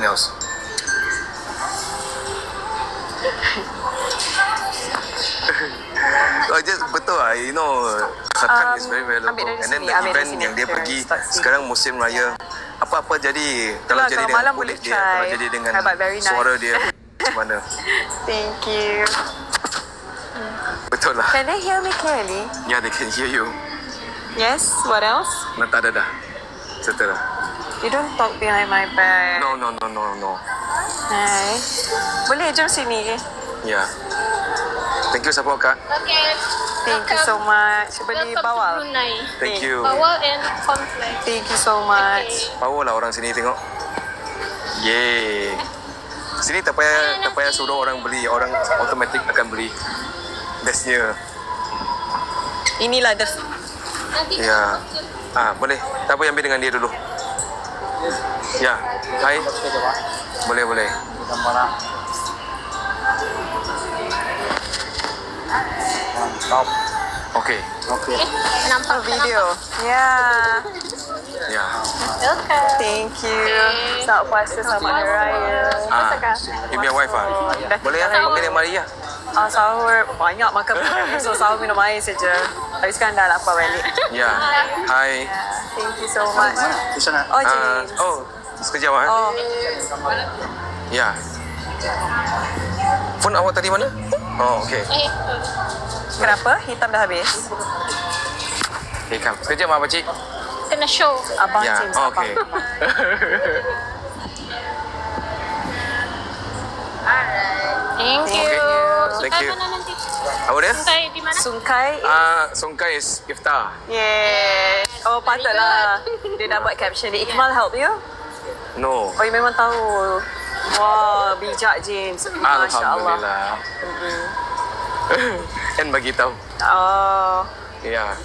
else. Just betul lah, you know, zakat is very valuable. And then the event yang dia pergi sekarang musim raya, apa-apa jadi, kalau jadi dengan kulit dia, kalau jadi dengan suara dia, macam mana? Thank you. Betul lah. Can they hear me clearly? Yeah, they can hear you. Yes. What else? Nah, tak ada dah. Settle lah. You don't talk behind my back. No. Hai. Boleh jom sini. Yeah. Thank you support Kak. Okay. Thank you so much. Beli Welcome bawal. to Brunei. Thank you. Bawal and cornflakes. Thank you so much. Power lah orang sini tengok. Yeay. Sini tak payah suruh orang beli, orang automatic akan beli. Bestnya. Inilah the Nanti Ya. Boleh. Tak apa, ambil dengan dia dulu. Ya. Hai. Boleh. Mantap. Okay. nampak video. Yeah. Ya. Okay. Thank you. Selamat puasa, selamat hari raya. You punya wife ah. Boleh ya? Panggil dia Maria. Sahur banyak makan. So sahur minum air saja. Habis sekarang dah lapar balik. Ya. Hai. Thank you so much. Di sana. Oh, James. Sekejap ah. Oh, Ya. Phone awak tadi mana? Oh, okay. kenapa? Hitam dah habis. Okay, come. Sekejap ah, pakcik. Kena show. Abang Ya. James. Oh, abang. okay. Thank you. Thank Sungkai you. mana nanti? Apa dia? Sungkai di mana? Sungkai. Sungkai is iftar. Yeah. Oh, patutlah. Dia dah buat caption ni. Iqmal help you? No. Oh, you memang tahu. Wah, bijak James. Masya Allah. Alhamdulillah. And bagi tahu. Oh, Ya.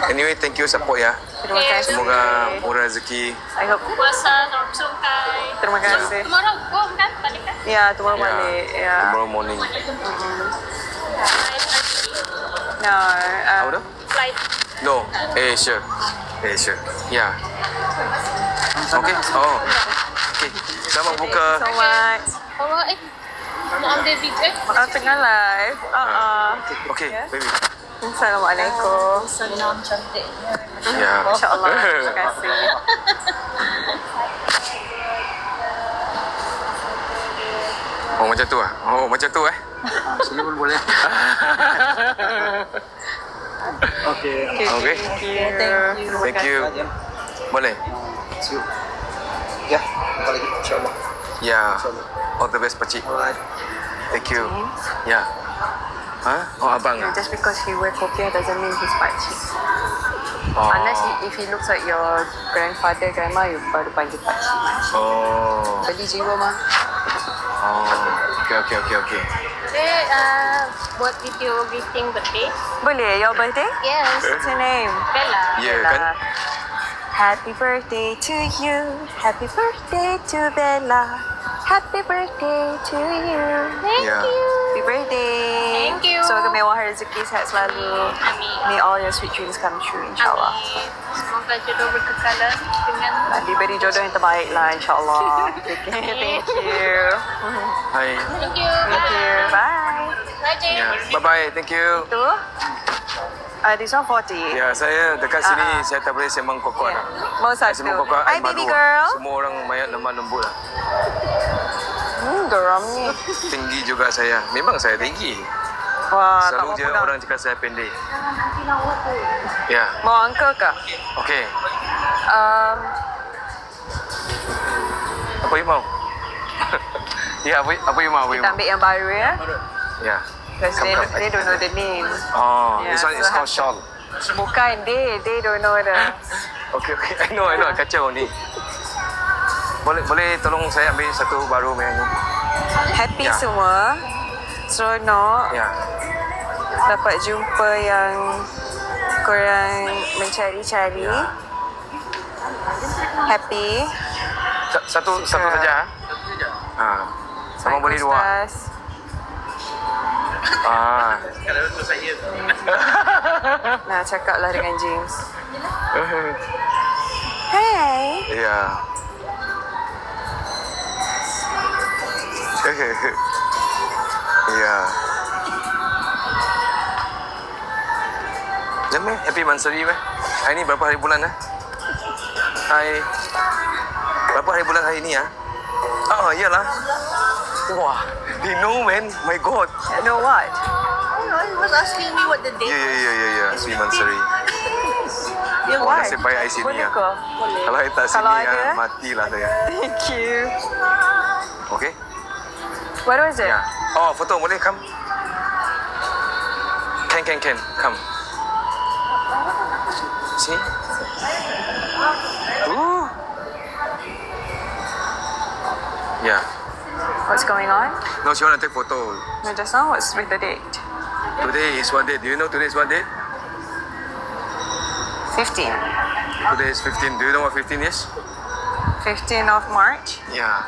Anyway, thank you support ya. terima kasih. Semoga murah rezeki. I hope. Puasa Sungkai. Terima kasih. Tomorrow go kan? Balik kan? Ya, tomorrow balik. Ya. Tomorrow morning. No. Apa tu? Flight. No. Asia. Ya. Okay. Oh. Okay. Selamat buka. So much. Bawa mau ambil video Tengah live. Okay, baby. Assalamualaikum. senang cantik. Ya. Masya Allah. Terima kasih. Oh, macam tu ah. Oh, macam tu eh. Sini pun boleh. Okey. Okay. Thank you. Boleh. See you. Ya, jumpa lagi insya-Allah. Ya. All the best pakcik. Alright. Thank you. Ya. Oh, abang. Just because he wear kopiah doesn't mean he's pakcik. Oh. Unless if he looks like your grandfather, grandma, you baru panggil pakcik. Oh. Beli jiwa mah. Okay. Buat video greeting birthday. Boleh, your birthday? Yes. What's your name? Bella. Ya kan? Happy birthday to you. Happy birthday to Bella. Happy birthday to you. Thank Ya. you. Happy birthday. Thank you. Semoga mewah rezeki, sehat selalu. Amin. May all your sweet dreams come true, insyaAllah. Amin. Semoga jodoh berkekalan dengan Diberi jodoh yang terbaik lah, insyaAllah. Okay, thank you. Hai. Thank you. Thank you. Bye. Bye, James. Ya. Bye-bye. Thank you. Tu. This one 40. Ya, saya dekat sini saya tak boleh sembang kokok lah. Mau satu. Sembang kokok Hi, malu baby lah. girl. Semua orang mayat lemah lembut lah. Geram ni. Tinggi juga saya. Memang saya tinggi. Wah, tak Selalu mau je pegang. orang cakap saya pendek. Ya. Mau uncle ke? Okay. Um, Apa you mau? Ya, apa you mau? kita ambil yang baru ya. Ya. Because they don't know the name. Oh, Yeah, this one is so called shawl. Bukan, they don't know the... Okay. I know. Kacau ni. Boleh tolong saya ambil satu baru menu. Happy Ya. semua. Seronok. Ya. Dapat jumpa yang korang mencari-cari. Ya. Happy. Satu saja. Sama boleh dua. Ustaz. Nah, cakaplah dengan James. Hey. Ya. Ya. Jom happy Mansuri meh. Hari ni berapa hari bulan Hai. Berapa hari bulan hari ni iyalah. Wah, they know man. My God. You know what? He was asking me what the date Ya. Happy Mansuri. You Oh, why? nasib baik I sini Boleh ke? Kalau I tak sini Kalau ada? matilah saya. Thank you. Okay? What was it? Ya. Oh, foto boleh come. Can. Come. See? Ooh. Yeah. What's going on? No, she want to take photo. No, just now what's with the date? Today is what date? Do you know today is what date? 15. Today is 15. Do you know what 15 is? 15 of March. Yeah.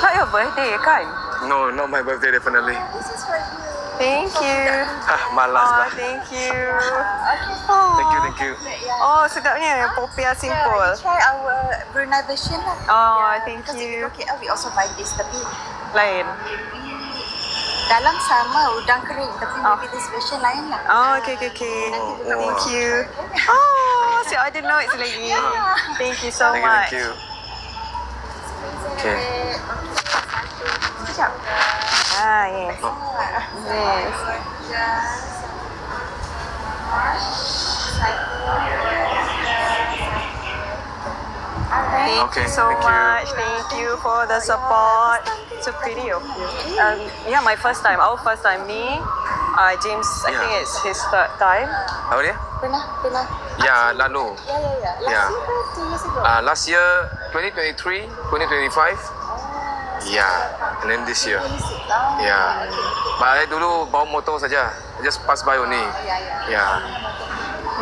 Not your birthday, kan? No, not my birthday definitely. Thank you. Malas Oh, lah. thank you. Oh. Thank you. Oh, sedapnya. Popiah simple. Try our Brunei version lah. Oh, thank Because if you. you go KL, we also buy this. Tapi Lain. dalam sama udang kering. Tapi Oh. maybe this version lain lah. Oh, okay. Thank you. Oh, si ada notes lagi. Thank you so much. Thank you. Okay. Sekejap. Yes. Yes. Thank Okay, you so thank you. much. Thank you for the support. So pretty of you. Yeah, my first time. Our first time. Me, James, I Yeah. think it's his third time. Apa dia? Pernah. Ya, lalu. Yeah. Yeah. Last year ke 2 years ago? 2023, 2025. Yeah. And then this year. Yeah. But I dulu bawa motor saja. I just pass by only. Yeah.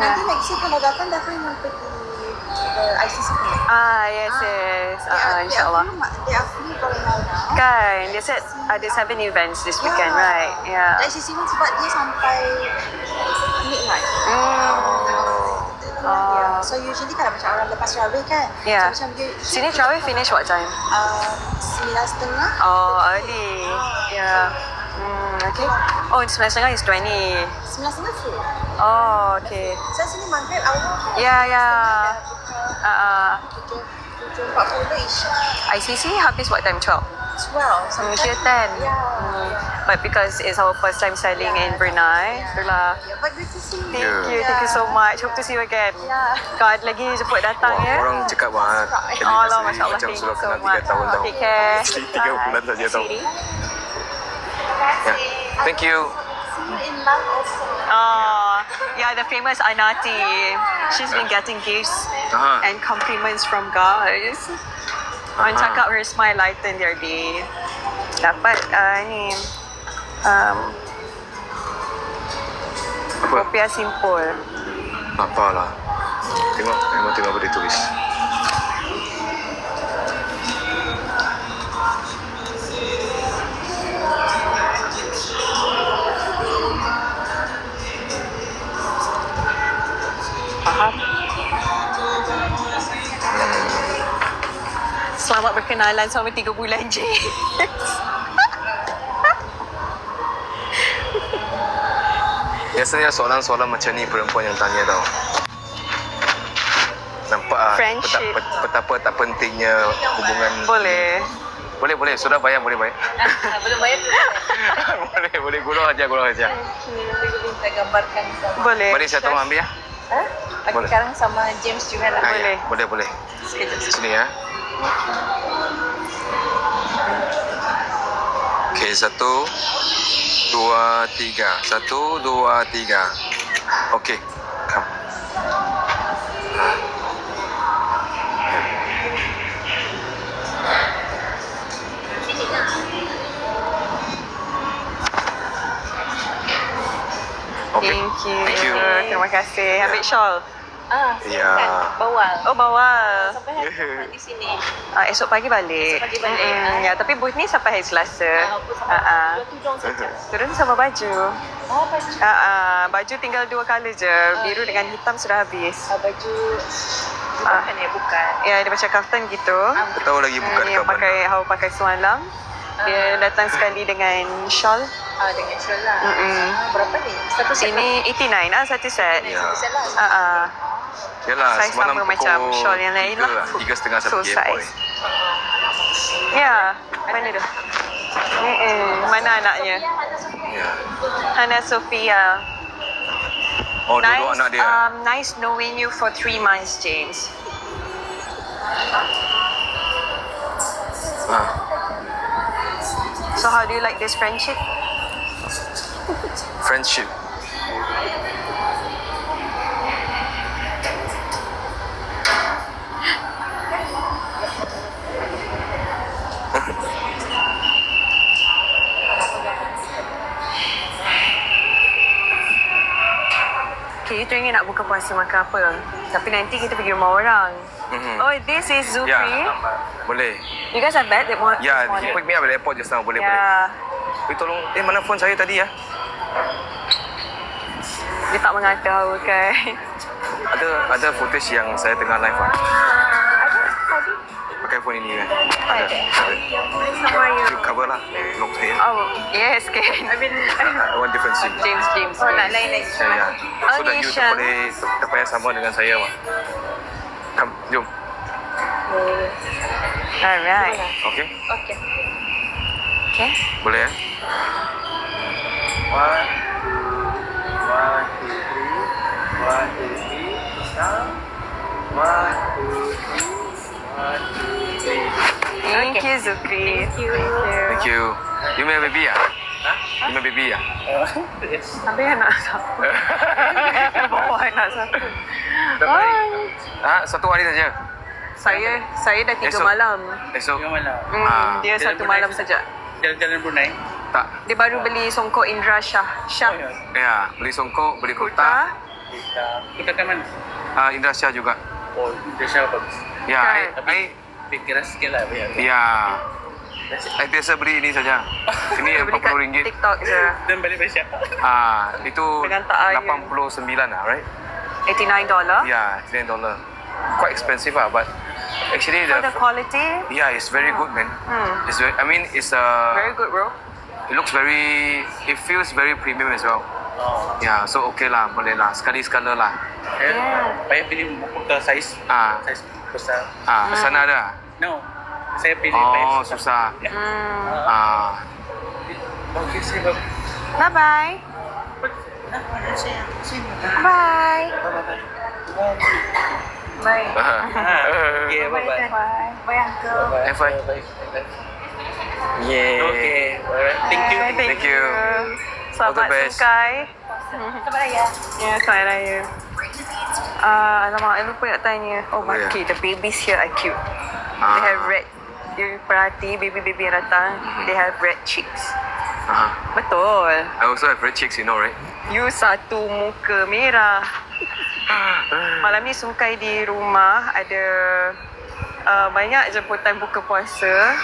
Nanti next year kalau datang, definitely nak pergi ICC. Yes. InsyaAllah. They are free going out now. Kan, they said ada 7 events this weekend, right? Yeah. ICC ni sebab dia sampai midnight. Oh. So usually kalau macam orang lepas Tarawih kan. Yeah. So macam dia Sini Tarawih finish what time? 9:30. Oh, early. Yeah. Okay. Oh, 9:30 is 20. 9:30 full. Oh, okay. So sini maghrib awal. Yeah. 7:40 Isya. ICC habis what time? 12? 12. So Here 10. Yeah. But because it's our first time selling in Brunei, itulah. Yeah, but good to see you. Thank you so much. Hope to see you again. Yeah. Kau ada lagi jemput datang Wah, ya. orang cakap Allah, Masya Allah. macam Thank sudah you so kenal 3 much. tahun tau. Take care. 3 bulan saja tau. Yeah. Thank you. See you in Lang also. Oh, yeah, the famous Anati. She's been getting gifts and compliments from guys. Orang cakap her smile lighten their day. Dapat ni Apa? kopiah simple. Apalah. Tengok apa dia tulis. Faham? Selamat berkenalan selama 3 bulan je. Biasanya soalan-soalan macam ni perempuan yang tanya tau. Nampak Friendship. betapa tak pentingnya hubungan. Boleh. Sudah bayar boleh bayar. Belum bayar. boleh gurau aja. Nanti aku minta gambarkan sama. Boleh. Mari saya tolong ambil ya. Bagi Boleh. sekarang sama James juga lah. Boleh. Boleh. Sekejap. Sini ya. Okay, 1, 2, 3. 1, 2, 3. Okay, come. Okay. Thank you. Terima kasih. Ambil shawl. Ya. Bawal. Oh, bawa. Sampai hari di sini. Esok pagi balik. Esok pagi balik. Ya, tapi booth ni sampai hari Selasa. Aku sama dua tudung saja. Turun sama baju. Baju. Baju tinggal 2 color je. Biru dengan hitam sudah habis. Baju Bukan bukan. Ya, dia macam kaftan gitu. Tak tahu lagi bukan Yang kapan. pakai Hawa pakai semalam. Dia datang sekali dengan shawl. Dengan shawl lah. Berapa ni? Satu set Ini 89 satu set. Ya. set lah. Yalah, Saiz semalam sama pukul macam shawl yang lain lah. 3.30 So sampai size. Ya, mana tu? Mana anaknya? Ya. Hana Sophia. Oh, dua anak dia. Nice knowing you for 3 months, James. So how do you like this friendship? Friendship. Okay, you teringin nak buka puasa makan apa? Tapi nanti kita pergi rumah orang. Oh, this is Zulfi. Ya, boleh. You guys have bed? Ya, he pick me up at the airport just now. Boleh, boleh. Ya. Wait, tolong. Mana phone saya tadi ya? Dia tak mengatakan kan. Ada footage yang saya tengah live lah. Pakai phone ini kan? Ada. Sama you. You cover lah. Long saya. Oh, yes, kan. One different SIM. James. Oh, nak lain lagi. Ya. So that you Nishan. boleh terpayah sama dengan saya mah. Come, jom. Alright. Okay? Okay. Okay. Boleh ya? Thank you, Zulfi. Thank you. Thank you. You may baby ya? You may baby ya? Habis anak siapa? Bawa anak siapa? Satu hari saja. Saya dah 3 Esok. malam. Esok. Dia Jalan 1 Brunei. malam saja. Jalan-jalan Brunei. Tak. Dia baru beli songkok Indra Shah. Ya, beli songkok, beli kurta. Kita ke mana? Indra Shah juga. Oh, Indonesia bagus. Ya, Kan. Tapi keras sikit lah. ya. Saya biasa beli ini saja. Ini Dia beli kat RM40. TikTok je. Dan balik Malaysia. Itu Dengan tak air. 89 lah, right? $89. Yeah, $10. Quite expensive lah, but actually For the quality, yeah, it's very good, man. It's very, I mean, it's very good, bro. it feels very premium as well. Yeah, so okay lah, boleh lah. Sekali-sekala lah. Saya pilih buku ke saiz. Saiz besar. Sana ada. No. Saya pilih Oh, saiz susah. Ya. Okey, saya bagus. Bye-bye. Bye. Bye. Okay, bye-bye. Bye, Uncle. Have fun. Yeah. Okay, alright. Thank you. Thank you. All the Selamat best. sungkai. Selamat Raya. Ya, selamat raya. Alamak, I lupa nak tanya. Oh, Oh, yeah. okay, the babies here are cute. They have red. You perhati baby-baby yang datang, they have red cheeks. Betul. I also have red chicks, you know, right? You satu muka merah. Malam ni sungkai di rumah ada banyak jemputan buka puasa.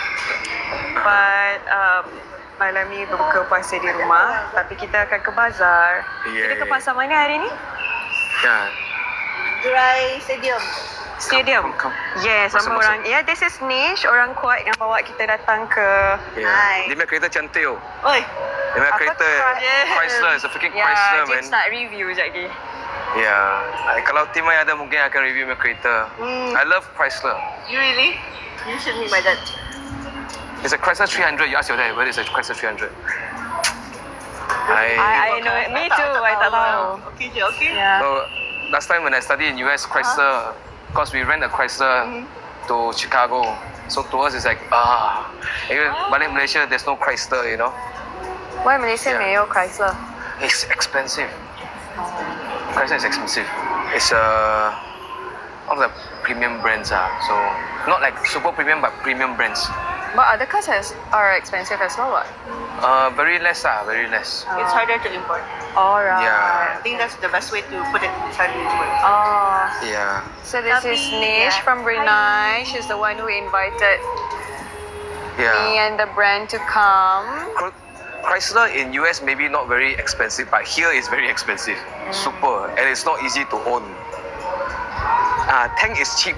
But malam ni berbuka puasa di rumah. Tapi kita akan ke bazar. Yeah, Kita ke yeah. pasar mana hari ni? Yeah. Dry Stadium. Stadium. Come. Yes, sama Masuk-masuk. orang. Yeah, this is Nish. Orang kuat yang bawa kita datang ke... Yeah. Dia punya kereta cantik oh. Oi. Dia punya Apa kereta Yes. Chrysler, it's a freaking Yeah, Chrysler, man. James nak review sekejap lagi. Yeah. Kalau tim lain ada mungkin akan review punya kereta. I love Chrysler. You really? You should meet my dad. It's a Chrysler 300. You ask your dad whether it's a Chrysler 300. I know it. Me too. I tak tahu. Okay je, okay. Yeah. So last time when I studied in US, Chrysler, because we rent a Chrysler to Chicago. So to us it's like balik Malaysia there's no Chrysler, you know. Why Malaysia Yeah. 没有 Chrysler? It's expensive. Chrysler is expensive. It's one of the premium brands so not like super premium but premium brands. But other cars are expensive as well, what? Very less very less. It's harder to import. Alright. Yeah. I think that's the best way to put it. It's harder to import. Oh. Yeah. So this is Tapi, Nish yeah. from Brunei. She's the one who invited me Yeah. and the brand to come. Chrysler in US maybe not very expensive, but here it's very expensive. Super, and it's not easy to own. Tank is cheap.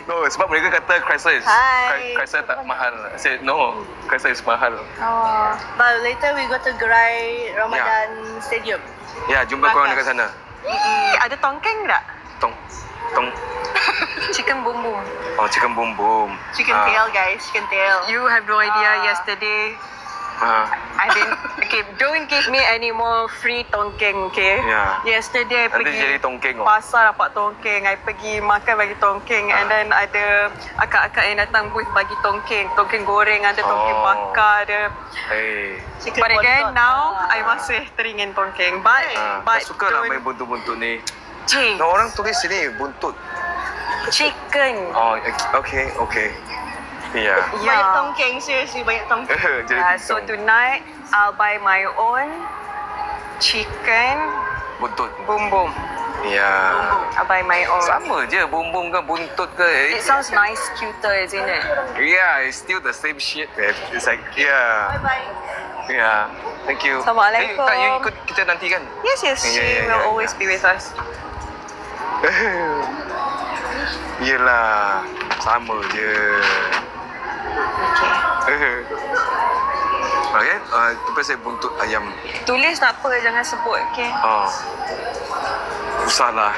No, sebab mereka kata Chrysler is Hi. Chrysler tak mahal. I said no, Chrysler is mahal. Oh. But later we go to Gerai Ramadan Stadium. Ya, jumpa korang dekat sana. Ada tongkeng tak? Tong. Chicken boom boom. Oh, chicken boom boom. Chicken tail, guys. Chicken tail. You have no idea yesterday. I didn't. Okay, don't give me any more free tongkeng, okay? Yeah. Yesterday I Nanti pergi jadi tongkeng. pasar dapat tongkeng. I pergi makan bagi tongkeng. And then ada akak-akak yang datang booth bagi tongkeng. Tongkeng goreng, ada tongkeng bakar, ada. Hey. Chicken But again, wonton. now I masih teringin tongkeng. But Tak suka lah main buntut-buntut ni. Cik, No, orang tulis sini buntut. chicken. Oh, okay. Ya. Banyak tongkeng, seriously banyak tongkeng. Jadi So tonight, I'll buy my own chicken buntut. boom boom. Ya. I'll buy my own. Sama je bumbung ke buntut ke. It sounds nice, cuter, isn't it? Yeah, it's still the same shit. Man. It's like, yeah. Yeah. Thank you. Assalamualaikum. Tak, you ikut kita nanti kan? Yes, she will always be with us. Yelah, sama je. Okay, tu saya buntut ayam. Tulis tak apa, jangan sebut, okay? Usahlah.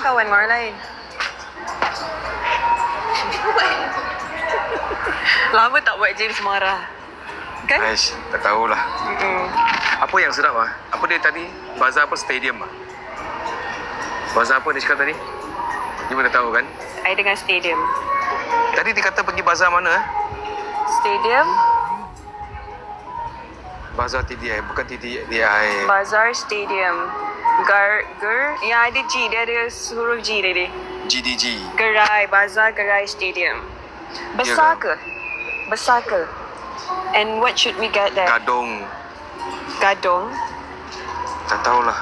Kawan Marlain. Lama tak buat James marah. Kan? Aish, tak tahulah. Apa yang sedap Apa dia tadi? Bazar apa? Stadium Bazar apa dia cakap tadi? You pun dah tahu kan? I dengan stadium. Tadi dia kata pergi bazar mana? Stadium, Bazar TDI, bukan TDI. Bazar Stadium. Yang ada G, dia ada huruf G tadi. GDG. Gerai, Bazar Gerai Stadium. Besar ke? Besar ke? And what should we get there? Gadong. Gadong. Tak tahulah.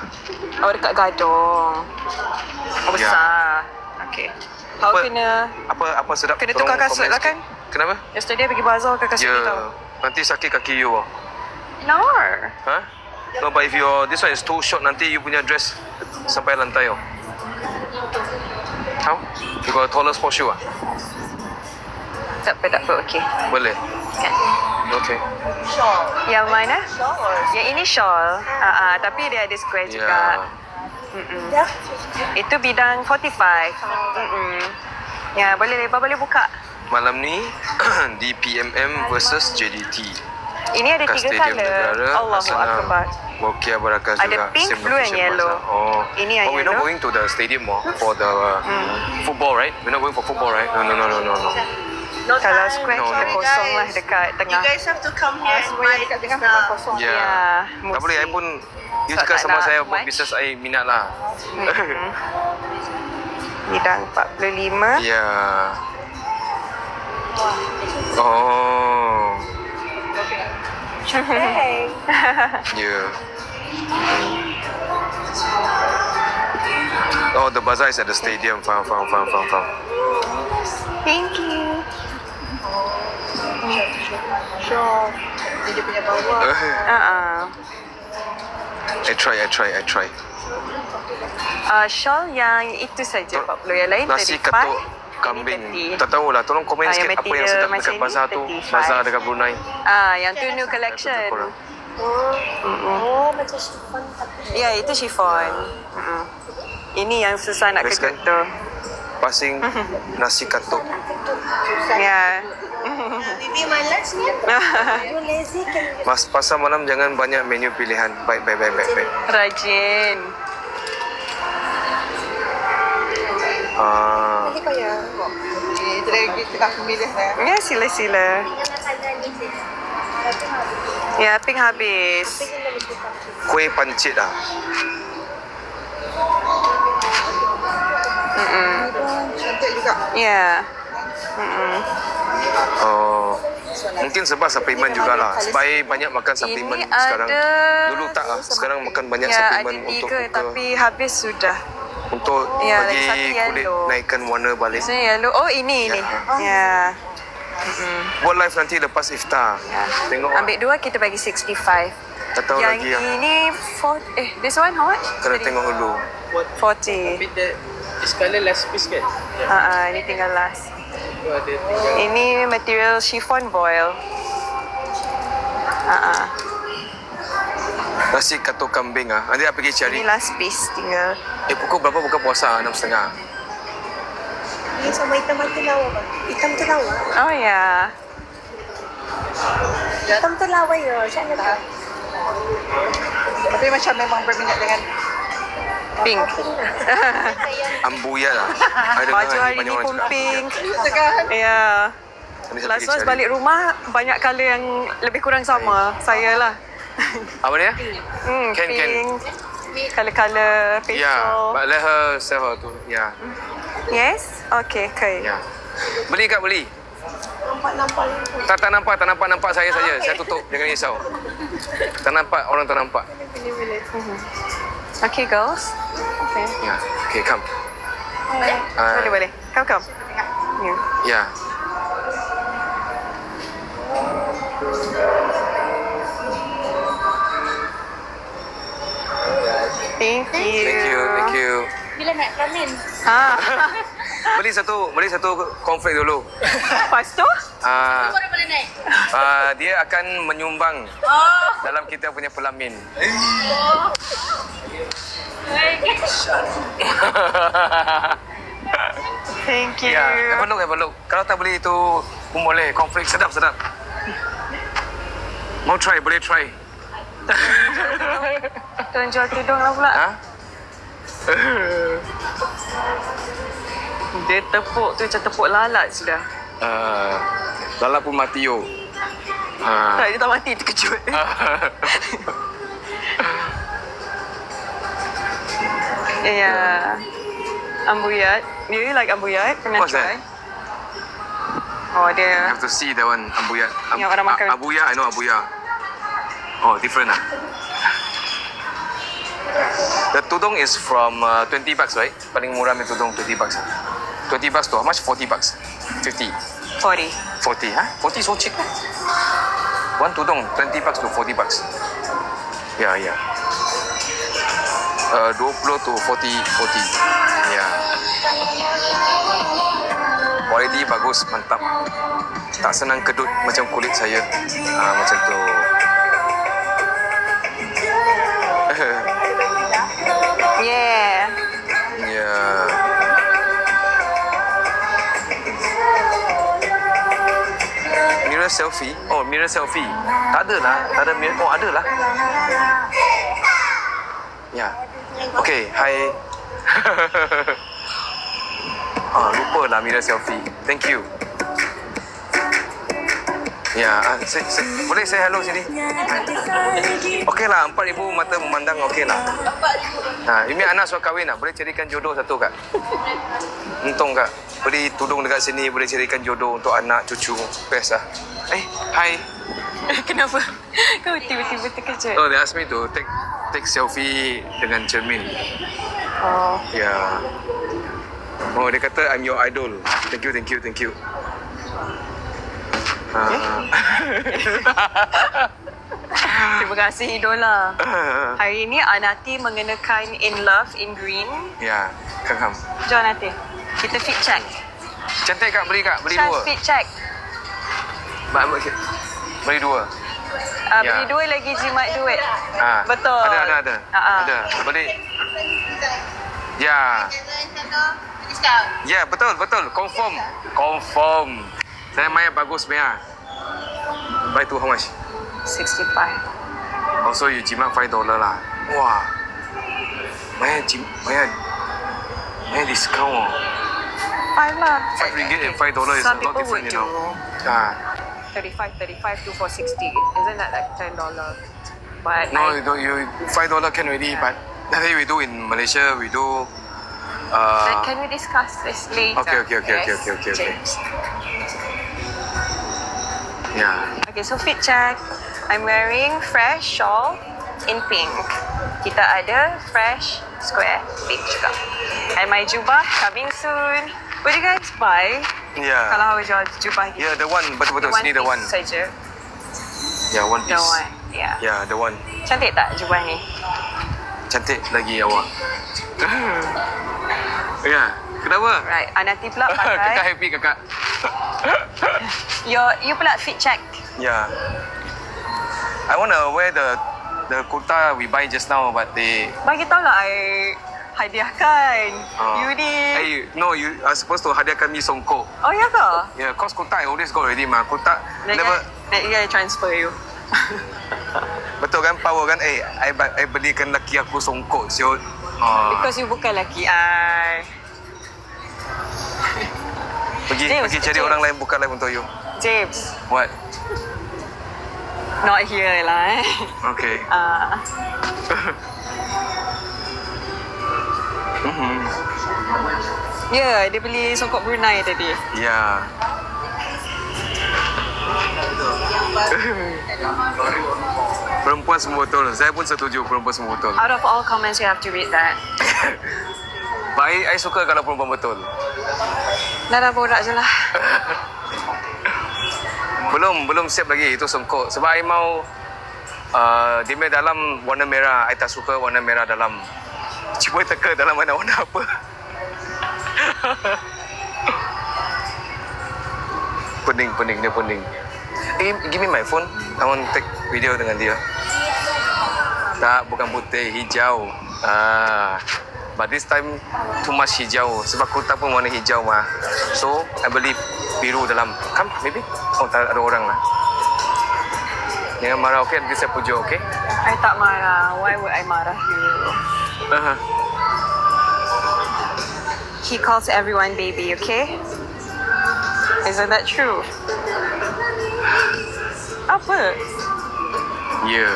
Oh, dekat Gadong. Oh, besar. Okay. How kena Apa sedap? Kena Tolong tukar kasut komen lah kan? sikit. Kenapa? yesterday pergi bazar ke kasut Ya. ni tau. Nanti sakit kaki you No. Huh? No, but if this one is too short, nanti you punya dress sampai lantai How? You got a taller sport shoe Tak apa. Okay. Boleh? Kan? Okay. Yang mana? Shawl or Yang ini shawl. Tapi dia ada square juga. Ya. Itu bidang 45. Ya, boleh lebar, boleh buka. Malam ni DPMM versus JDT. Ini ada Kat 3 Stadium color. Negara Allahu Hasanah Akbar. Wokia Barakas Ada juga. pink, Same blue and location yellow. Bazar. Ini yang we're not yellow. going to the stadium for the football, right? We're not going for football, right? No. no Kalau time. square No, kita no. kosong lah dekat You tengah. guys have to come here and Semua buy yang dekat tengah stuff. memang kosong. Ya. Ya, Tak boleh, I pun you Sebab cakap tak sama nak saya buat much. bisnes I minat lah. Bidang 45. Ya. Oh. Hey. Ya. Oh, the bazaar is at the stadium. Faham. Thank you. Shawl. Dia punya bawah. I try. Shawl yang itu saja 40. Yang lain Nasi 35. katuk kambing. Tak tahulah, tolong komen Yang sikit apa yang material sedap macam dekat ni, bazar tu. 35. Bazar dekat Brunei. Yang tu new collection. Korang. Oh, macam chiffon tapi. Ya, itu chiffon. Ini yang susah nak Best kejut kan? tu. Pasing nasi katuk. Ya. Bibi malas ni. You lazy kan. Mas pasar malam jangan banyak menu pilihan. Baik. Rajin. Ini kau ya. Itu lagi kita pilih dah. Ya, sila. Ya, pink habis. Kuih pancit lah. Cantik juga. Ya. Oh. Mungkin sebab suplemen jugalah. Sebab I banyak makan suplemen Ini sekarang. ada Dulu tak lah. Sekarang makan banyak Ya, suplemen ada untuk 3 tapi habis sudah. untuk Ya, lagi bagi satu kulit yellow. naikkan warna balik. Biasanya yellow. Oh, ini. Ya. Buat live nanti lepas iftar. Tengok lah. Ambil 2 kita bagi 65. Tak tahu Yang lagi yang ini this one how much? kena tengok dulu. 40. Tapi dia this colour last piece kan? Ini tinggal last. Tu ada tinggal. Ini material chiffon voile. Nasi katuk kambing ah. Nanti aku pergi cari. Ini last piece tinggal. Pukul berapa buka puasa? 6.30. Ini sama hitam telawa ba? Hitam telawa. Oh ya. Hitam telawa yun. Siya na ba? Tapi macam memang berminat dengan Pink. Ambuya lah. Ada Baju hari banyak ni orang pun cakap. pink. Ya. Nanti saya Last pergi was cari. balik rumah banyak colour yang lebih kurang sama. Saya lah. Apa dia? Can. Pink. Colour-colour Yeah, pastel. but let her sell her tu. Yeah, Yes? Okay, okay. yeah. Beli kak, beli. Nampak-nampak lang po. Tak nampak saya saja. Saya tutup, jangan risau. Tak nampak, orang tak nampak. Okay, girls. Okay. Yeah, okay, come. Boleh. Come. Yeah. Yeah. Thank you. Thank you. Bila nak ramen? Beli satu konflik dulu. Lepas tu? Baru boleh naik. Dia akan menyumbang dalam kita punya pelamin. Thank you. Ya, have a look. Kalau tak beli itu pun boleh. Konflik sedap. Mau try, boleh try. Tuan jual tudung lah pula. Ha? Dia tepuk tu macam tepuk lalat sudah. Lala pun mati yo. Tak, dia tak mati, terkejut. Ya. Ambuyat. Do you like ambuyat? Pernah What's try? that? Oh, I dia. have to see that one. Ambuya. Yang orang makan. Abuya, I know Abuya. Oh, different ah. The tudung is from $20, right? Paling murah punya tudung $20. $20 to how much? $40. 50. 40. 40, huh? 40 so cheap. One tudung, $20 to $40. Yeah. 20 to 40. Yeah. Quality bagus, mantap. Tak senang kedut macam kulit saya. Macam tu. Yeah. Yeah. Mirror selfie? Oh, mirror selfie. Tak ada lah. Tak ada mirror. Oh, ada lah. Ya. Okay, hi. Lupa lah mirror selfie. Thank you. Ya, boleh say hello sini? Okey lah, 4,000 mata memandang okey lah. Ini anak suka kahwin lah. Boleh carikan jodoh satu kak? Untung kak. Beli tudung dekat sini, boleh carikan jodoh untuk anak, cucu. Best lah. Hi. Kenapa? Kau tiba-tiba terkejut. Oh, they asked me to take selfie dengan cermin. Oh. Ya. Oh, dia kata I'm your idol. Thank you. Terima kasih idola. Hari ini Anati mengenakan In Love in green. Ya, come. Jom Anati. Kita fit check. Cantik kak, beli Chance dua. fit check. Beli dua. Beli dua lagi jimat duit. Betul. Ada. Ada. Beli. Ya. Ya, betul. Confirm. Saya Maya bagus Maya. Buy two how much? 65. Also you jimat $5 lah. Wah. Maya discount. 5 lah. RM5 and $5 is a Some lot people different, would you know. do 35 to 460. Isn't that like $10? But No, you $5 can already, but that way we do in Malaysia, we do. But can we discuss this later? Okay. James. Yeah. Okay, so fit check. I'm wearing fresh shawl in pink. Kita ada fresh square pink juga. And my jubah coming soon. Would you guys buy? Yeah. Kalau jual jubah gitu. Yeah, the one, betul. Sini the one. Saja. Yeah, one piece. The one. Yeah. Yeah, the one. Cantik tak jubah ni? cantik lagi awak. Ya, kenapa? Right, Anati pula Kakak pakai. happy kakak. You pula fit check. Yeah. I wanna wear the kurta we buy just now, but they. Bagi tahu lah, I hadiahkan. You ni. Hey, no, you are supposed to hadiahkan me songkok. Oh ya ke? Yeah, cause kurta I always got already mah. Kurta never. Next year I transfer you. Betul kan, power kan? I belikan laki aku songkok siot. Because you bukan lelaki I. Pergi cari orang lain bukan lain untuk you. James. What? Not here lah Okay. Ya, dia beli songkok Brunei tadi. Yeah. Perempuan semua betul. Saya pun setuju perempuan semua betul. Out of all comments, you have to read that. But I suka kalau perempuan betul. Dah borak je lah. Belum siap lagi itu songkok. Sebab I mau dia punya dalam warna merah. I tak suka warna merah dalam. Cuba teka dalam warna apa. Pening dia pening. Give me my phone. I want take video dengan dia. Tak, bukan putih, hijau. But this time too much hijau. Sebab kurta pun warna hijau mah. So I beli biru dalam. Come, maybe. Oh, tak ada orang lah. Jangan marah, okay? Nanti saya pujuk, okay? I tak marah. Why would I marah you? He calls everyone baby, okay? Isn't that true? Apa? Yeah.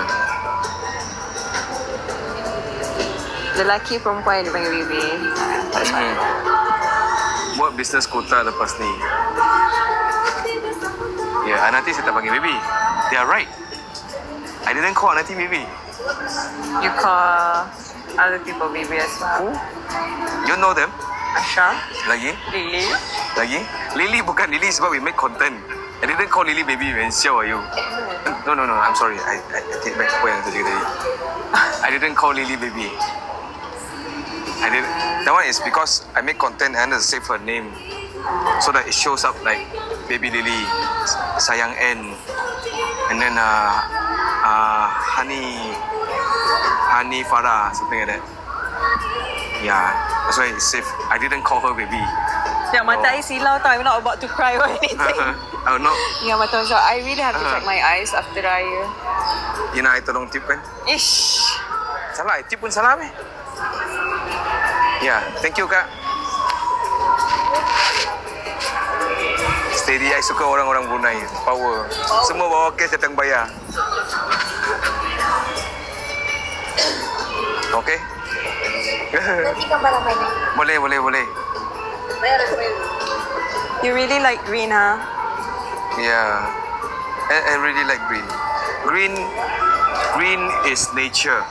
Lelaki perempuan dia panggil baby. That's fine. Buat bisnes kurta lepas ni. Yeah, nanti saya tak panggil baby. They are right. I didn't call nanti baby. You call other people baby as well. You know them? Asha, Lagi? Lily. Lagi? Lily bukan Lily sebab we make content. I didn't call Lily baby when siao are you? No. I'm sorry. I take back apa yang saya tadi. I didn't call Lily baby. I did. That one is because I make content and I save her name, so that it shows up like baby Lily, sayang N, and then honey Farah, something like that. Yeah, that's why it's safe. I didn't call her baby. Yang mata I silau tau. I'm not about to cry or anything. Oh no. Yang mata macam I really have to check my eyes after raya. You nak I tolong tip kan? Ish. Salah, I tip pun salah meh. Yeah, thank you kak. Steady, I suka orang-orang Brunei. Power. Semua bawa cash datang bayar. Okay? Nanti gambar apa ini? Boleh. Bayar saya. You really like green, huh? Yeah. I really like green. Green is nature.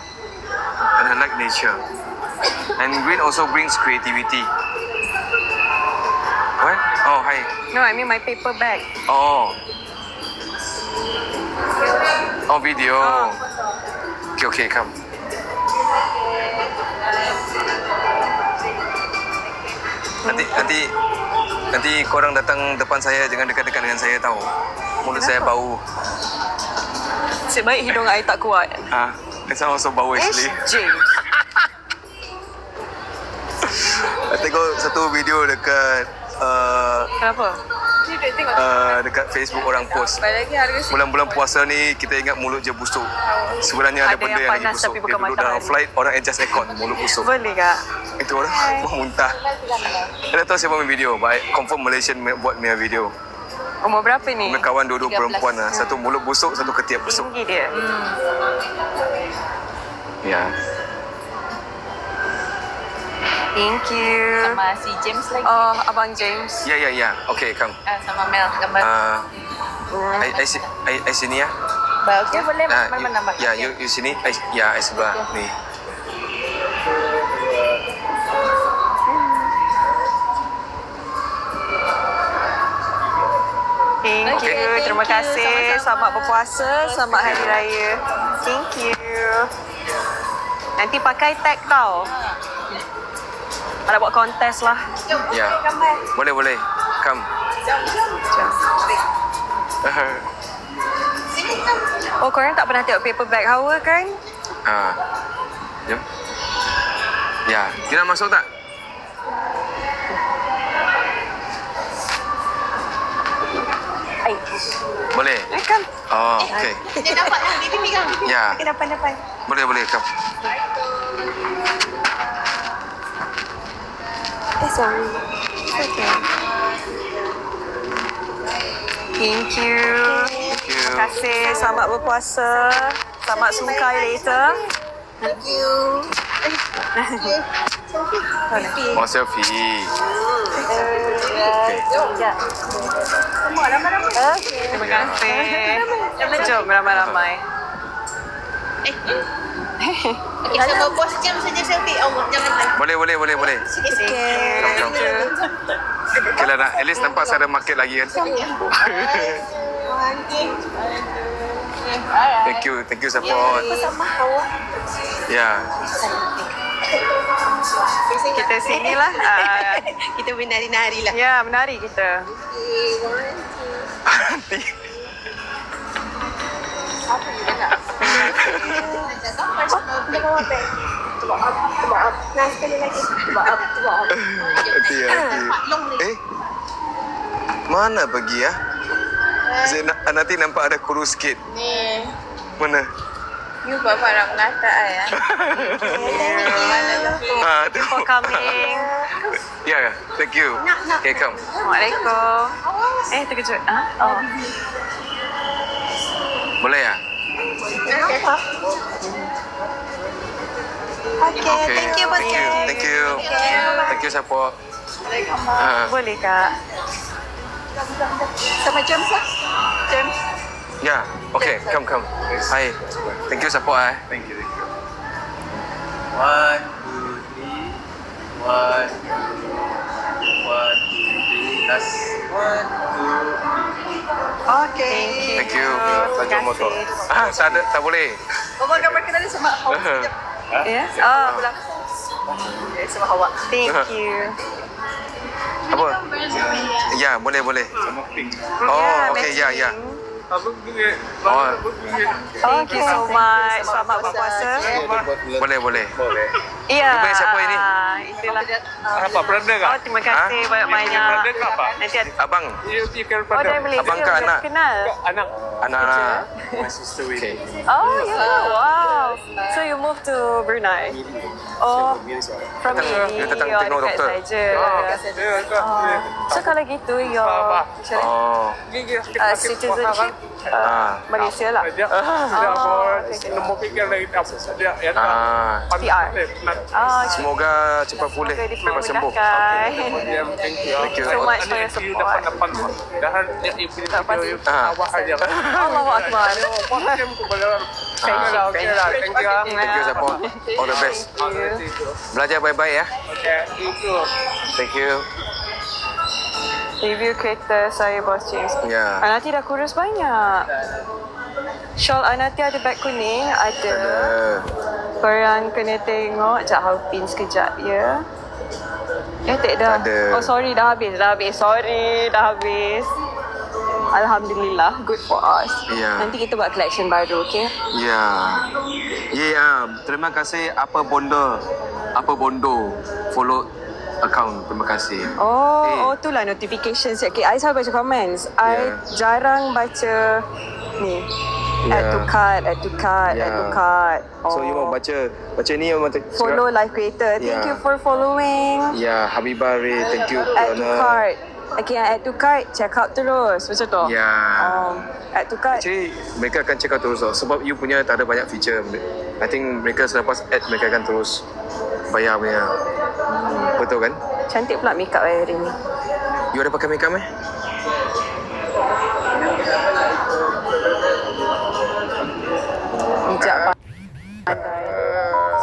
And I like nature. And green also brings creativity. What? Oh, hi. No, I mean my paper bag. Oh. Oh, video. Okay, come. Nanti korang datang depan saya, jangan dekat-dekat dengan saya tahu. Mulut saya bau. Nasib baik hidung I tak kuat. It's also bau actually. James. I tengok satu video dekat Kenapa? dekat Facebook orang post. Bulan-bulan puasa ni kita ingat mulut je busuk. Sebenarnya ada benda yang lagi panas busuk. tapi Dia bukan duduk dalam matahari. flight, orang adjust aircon, mulut busuk. Boleh kak? Itu orang mau muntah. Saya tak tahu siapa main video, but confirm Malaysian buat punya video. Umur berapa ni? Punya kawan dua-dua perempuan lah. Satu mulut busuk, satu ketiak busuk. Tinggi dia. Ya. Thank you. Sama si James lagi. Oh, Abang James. Ya. Okay, come. Sama Mel gambar. I sini ya. Okey boleh mana nama. Ya, you sini. I sebelah ni. Thank Okay, you. thank Terima you. kasih. Sama-sama. Selamat berpuasa. Selamat Hari Raya. Thank you. Nanti pakai tag tau. Ada buat kontes lah. Ya. Boleh, boleh. Come. Oh, korang tak pernah tengok paper bag hawa kan? Jom. Ya, kita nak masuk tak? Boleh? Kan? Oh, okey. Dia dapat yang baby pegang. Ya. Ke depan. Boleh, boleh. Come. Sorry. Thank you. Thank you. Terima kasih. Selamat berpuasa. Selamat sungkai later. Thank you. Oh, selfie. Semua ramai-ramai. Terima kasih. Jom ramai-ramai. Okay, sama bos jam saja selfie. Allah, jangan live. Boleh. Sikit-sikit. Come. Okay lah, at least nampak saya ada market lagi kan. Thank you support. Sama hawa. Ya. Kita sini lah. Kita menari-nari lah. Ya, menari kita. Dia bawa beg. Tuba up. Nah, sekali lagi. Tuba up. Hati. Mana pergi ya? Saya nanti nampak ada kurus sikit. Ni. Mana? You buat barang ngata ya. Thank you for coming. Ya, thank you. Okay, come. Assalamualaikum. Terkejut. Oh. Boleh ya? Okay, thank you bos. Thank you support. Boleh Kak. Sama James lah. James. Ya, okay, come. Hai. Thank you support Thank you. 1, 2, 3. 1, 2, 3. Last. 1, 2, 3. Okay. Thank you. Terima motor. kasih. Tak boleh. Bawa gambar kita ni sama hawa sekejap. Yes. Oh, Sama hawa. thank you. Apa? Ya, boleh. Sama pink. Oh, okay, ya. Abang punya. Oh. Thank you so much. Selamat berpuasa. Boleh. Iya. Dia punya siapa ini? Itulah. Apa? Brother kah? Oh, terima kasih banyak-banyak. Brother kah apa? Nanti ada. Abang. You can Oh, dari Malaysia. Abang ke anak? Kenal. Anak. Anak. My sister with Okay. Oh, yeah. Wow. So you moved to Brunei? Oh, from Dia Miri. datang Oh, tengok dekat doktor. saja. Oh. So kalau gitu, your Oh. citizenship Malaysia lah. Dia nombor fikir lagi dia ya. PR. Semoga cepat pulih, cepat sembuh. Thank you so much for your support. Awak aja. Allahu Akbar. Thank you support. All the best. Belajar baik-baik ya. Thank you. Review kereta saya Bos James. Ya. Anati dah kurus banyak. Shawl Anati ada beg kuning, ada. Korang kena tengok. Sekejap, Halpin sekejap ya. Tak dah. Ada. Oh sorry, dah habis. Sorry, dah habis. Alhamdulillah, good for us. Ya. Nanti kita buat collection baru, okay? Ya. Terima kasih apa Bondo follow account. Terima kasih. Oh, itulah notifications. Okay, I selalu baca comments. I jarang baca ni. Add to cart. So you mau baca ni yang Follow live creator. Thank you for following. Ya, Habibah Ray, thank you. Add to cart. Okay, add to cart, check out terus. Macam tu? Ya. Add to cart. Actually, mereka akan check out terus tau. Sebab you punya tak ada banyak feature. I think mereka selepas add, mereka akan terus bayar punya. Betul kan? Cantik pula makeup hari ni. You ada pakai makeup Bijak pandai.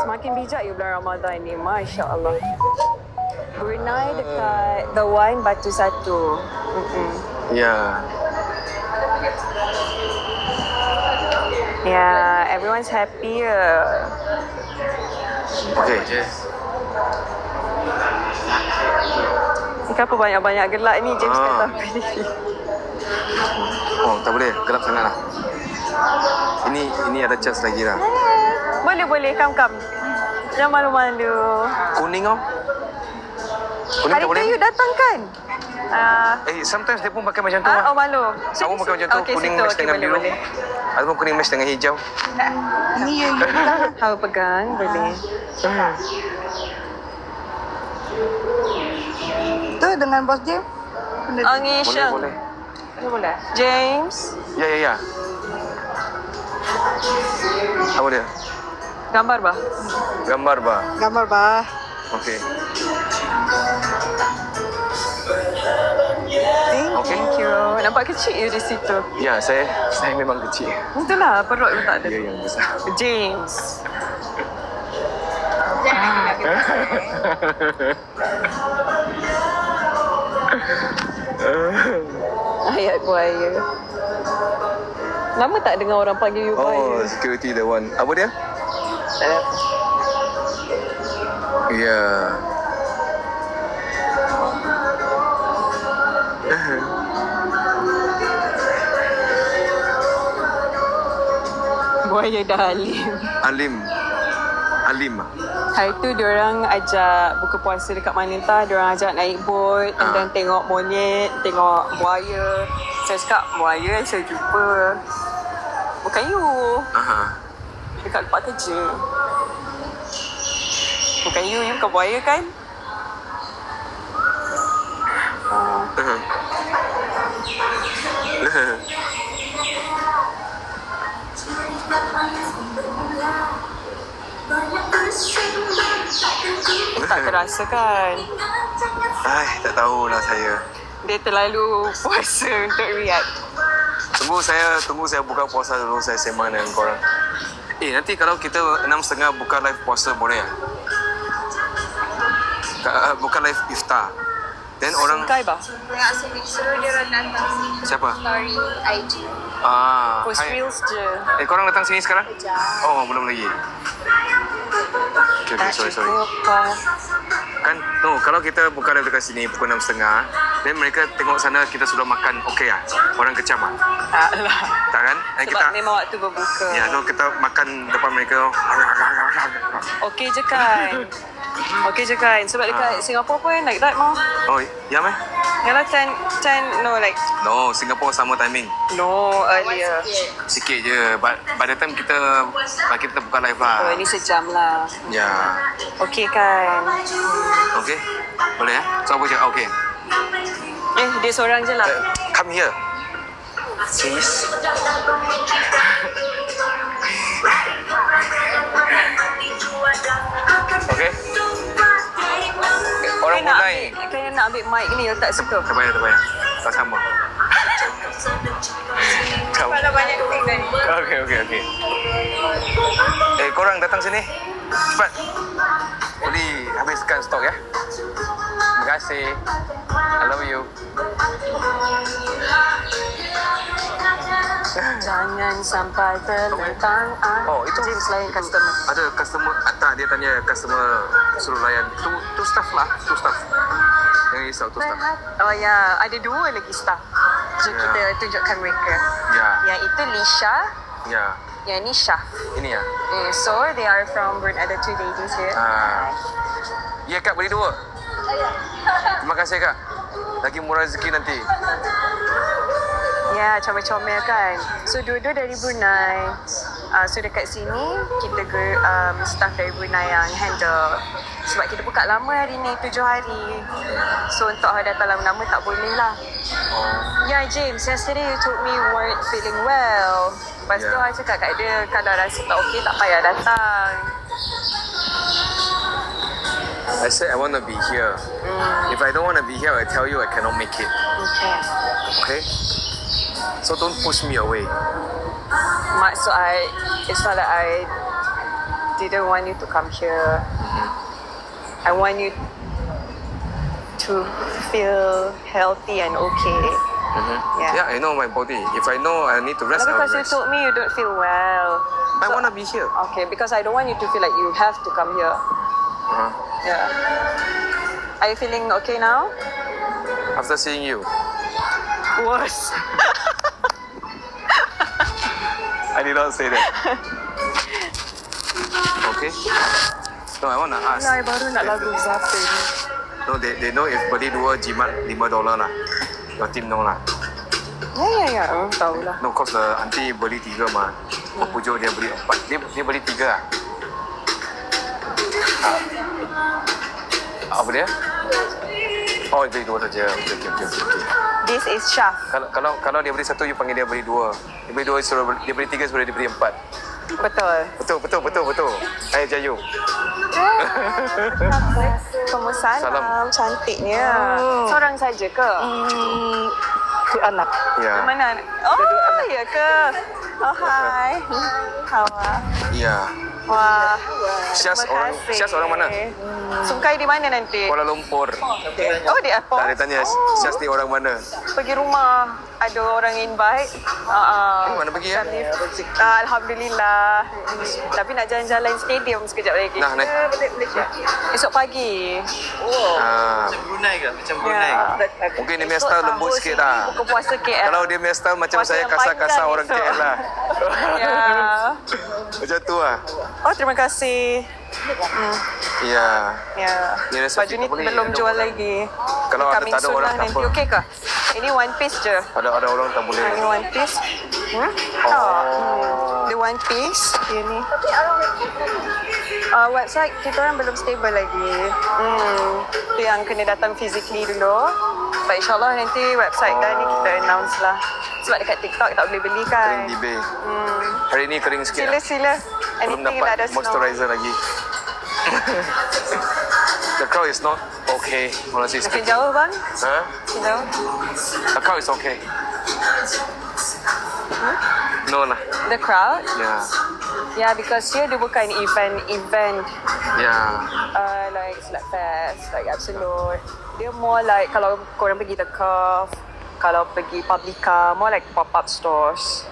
Semakin bijak you bulan Ramadan ni. Masya Allah. Brunei dekat The One Batu Satu. Ya. Yeah, everyone's happy. Okay. Kenapa banyak-banyak gelak ni James kata apa ni? Oh, tak boleh. Gelap sangat lah. Ini ada chance lagi lah. Boleh, come. Jangan malu-malu. Kuning oh. Kuning Hari tak boleh? tu you datang kan? Sometimes dia pun pakai macam tu lah. Oh malu. Aku pakai macam tu, kuning match dengan biru. Ataupun kuning match dengan hijau. Ini you Hawa pegang, boleh. tu dengan bos dia. Angin Syang. Boleh. James. Ya. Apa dia? Gambar bah. Gambar bah. Gambar bah. Okay. Thank you. Nampak kecil you di situ. Ya, saya memang kecil. Itulah perut you tak ada. Ya, yang besar. James. Ayat buaya. Lama tak dengar orang panggil you buaya. Oh, security the one. Apa dia? Tak ada. Ya. Buaya dah alim. Alim. Hari tu diorang ajak buka puasa dekat mana entah. Diorang ajak naik boat dan tengok monyet, tengok buaya. Saya cakap, buaya saya jumpa. Bukan you. Dekat tempat kerja. Bukan you bukan buaya kan? Tak terasa kan? Tak tahulah saya. Dia terlalu puasa untuk react. Tunggu saya buka puasa dulu, saya sembang dengan korang. Nanti kalau kita 6.30 buka live puasa boleh ya? Buka live iftar. Then orang... Singkai bah? Tengok suruh dia orang datang sini. Siapa? Story IG. Post Hai. reels je. Korang datang sini sekarang? Kejap. Oh, belum lagi. Okay, sorry. Cukup bah. Kan, kalau kita buka live dekat sini pukul 6.30, then mereka tengok sana kita sudah makan, okey lah? Orang kecam lah? Taklah. Tak kan? Sebab memang waktu berbuka. Ya, so kita makan depan mereka. Okey je kan? Sebab dekat Singapura pun like that mah. Oh, ya meh? Yalah 10, no like, No, Singapore sama timing. no earlier. Sikit je. But by the time kita buka live Oh, lah. ini sejam lah. Ya. Okey kan? Okay? Boleh ya? So, apa cakap? Okay. Dia seorang je lah. Come here. Please. Okay? Orang Brunei. Kaya nak ambil mic ni, tak suka. Tak payah. Tak sama. Kalau banyak ting tadi. Okay. Korang datang sini. Cepat. Boleh habiskan stok ya. Terima kasih. I love you. Jangan sampai terlentang. Oh, itu James layan customer. Ada customer, tak, dia tanya customer suruh layan. Tu staff lah, tu staff. Yang risau tu staff. Oh ya, ada 2 lagi staff. Jom kita tunjukkan mereka. Ya, Yang itu Lisha, ya. yang ni Syah. Ini ya. So they are from Brunei. Ada 2 ladies here. Ya Kak, beli 2. Terima kasih Kak. Lagi murah rezeki nanti. Ya, comel-comel kan. So dua-dua dari Brunei. So dekat sini kita staff dari Brunei yang handle. Sebab kita buka lama hari ni, 7 hari. So untuk orang datang lama-lama tak boleh lah. Ya James, yesterday you told me you weren't feeling well. Lepas tu I cakap kat dia, kalau rasa tak okey tak payah datang. I said I want to be here. If I don't want to be here, I tell you I cannot make it. Okay. Okay? So don't push me away. Maksud it's not that I didn't want you to come here. I want you to feel healthy and okay. Yeah, I know my body. If I know I need to rest, But I will because you rest. told me you don't feel well. I want to be here. Okay, because I don't want you to feel like you have to come here. Yeah. Are you feeling okay now? After seeing you. Worse. I did not say that. Okay. No, I want to ask. Nah, baru nak lagu Zafin. No, they know if beli 2 jimat $5 lah. Your team know lah. Ya. Tahu lah. No, cause the auntie beli 3 mah. Pujuk dia beli 4. Dia beli 3 lah. Apa dia? Oh, dia beli 2 saja. Okay. This is Shah. Kalau dia beli 1, you panggil dia beli 2. Dia beli 2, dia beli 3, suruh dia beli 4. Betul. Hai Jayu. Salam. Cantiknya. Seorang saja ke? Tu anak. Ya. Mana? Oh, ya ke? Oh, hai. Hawa. Ya. Wah. Syaz terima orang kasih. Syaz orang mana? Sungkai di mana nanti? Kuala Lumpur. Oh, di airport. Dah dia tanya Syaz ni orang mana? Pergi rumah. Ada orang invite. Mana pergi ya? Alhamdulillah. Tapi nak jalan-jalan stadium sekejap lagi. Nah, naik. Esok pagi. Macam Brunei ke? Macam Brunei. Mungkin dia punya style lembut sikit lah. Buka puasa KL. Kalau dia punya style macam Puasa saya yang kasar-kasar panjang orang esok. KL lah. Ya. Macam tu lah. Oh, terima kasih. Ya. Ya. Ni rasa Baju ni tak boleh, belum ada jual orang. lagi. Kalau ada Coming tak ada soon orang lah tak nanti. apa. Okey ke? Ini one piece je. Ada orang tak boleh. Ini one piece. Dia one piece. Dia ni. Website kita orang belum stable lagi. Itu yang kena datang physically dulu. But insyaAllah nanti website dah ni kita announce lah. Sebab dekat TikTok tak boleh beli kan. Kering di bay. Hari ni kering sikit lah. Sila. Belum Anything dapat let us know. moisturizer lagi. The crowd is not okay, honestly Makin speaking. jauh bang? Huh? Makin jauh? The crowd is okay. No lah. The crowd? Yeah. Yeah, because here dia bukan event Yeah. like Slapfest, like Absolute. Dia more like kalau korang pergi The Curve, kalau pergi Publica, more like pop-up stores.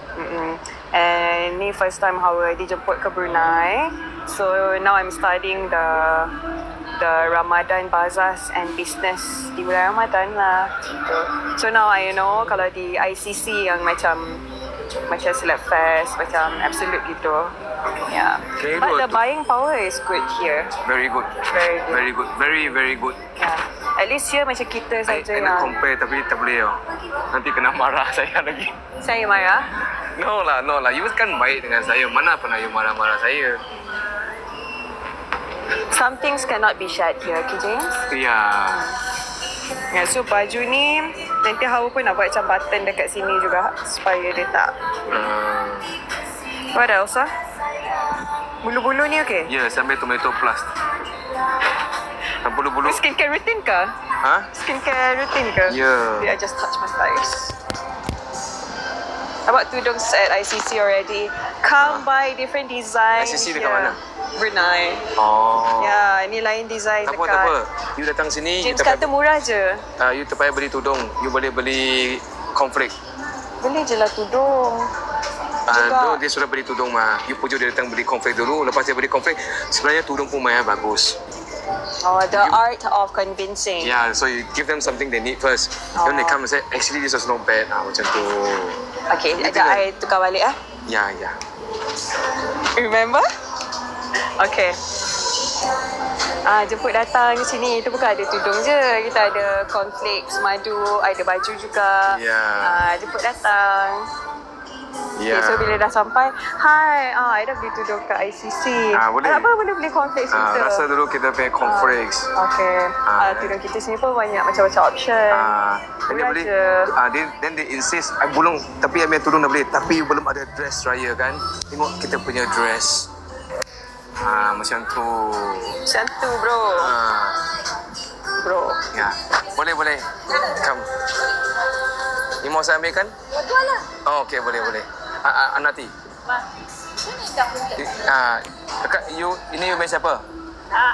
And ni first time Hawa dijemput ke Brunei. So now I'm studying the Ramadan bazaars and business di bulan Ramadan lah. So now I know kalau di ICC yang macam Slapfest, macam Absolute gitu. Yeah. Okay, But good. the buying power is good here. Very good. Very good. Very good. Very good. Yeah. At least here macam kita I saja nak yang compare tapi tak boleh tau. Nanti kena marah saya lagi. saya marah. No lah. You kan baik dengan saya. Mana pernah you marah-marah saya? Some things cannot be shared here, okay James? Ya. Yeah, so baju ni nanti Hawa pun nak buat macam button dekat sini juga supaya dia tak. What else ah? Bulu-bulu ni okay? Ya, sampai tomato plus. Dan bulu-bulu. Skincare routine ke? Ha? Skincare routine ke? Ya. I just touch my thighs. I bought tudung at ICC already. Come buy different designs. ICC dekat here. mana? Brunei. Oh. Ya, ni lain design Tak dekat. apa. You datang sini, James kata murah je. you terpayah beli tudung. You boleh beli konflik. Beli je lah tudung. Juga. Dia sudah beli tudung mah. You pujuk dia datang beli konflik dulu. Lepas dia beli konflik, sebenarnya tudung pun maya bagus. Oh, the art of convincing. Yeah, so you give them something they need first. Then they come and say, actually this was not bad. Macam tu. Okay, sekejap I tukar balik ah. Ya. Remember? Okay. Jemput datang ke sini. Itu bukan ada tudung je. Kita ada cornflakes, madu, ada baju juga. Ya. Jemput datang. Ya. Okay, so bila dah sampai, hi, I dah beli tudung kat ICC. Boleh. Apa boleh beli cornflakes kita? Rasa dulu kita punya cornflakes. Okay. Tudung kita sini pun banyak macam-macam option. Then dia Murah beli, je. then they insist, belum, tapi yang tudung dah beli, tapi belum ada dress raya kan. Tengok kita punya dress. Macam tu. Macam tu bro. Bro. Ya. Boleh. Come. Ni mau saya ambil kan? Jual lah. Oh, okay, boleh. Anati. Dekat you, ini you main siapa?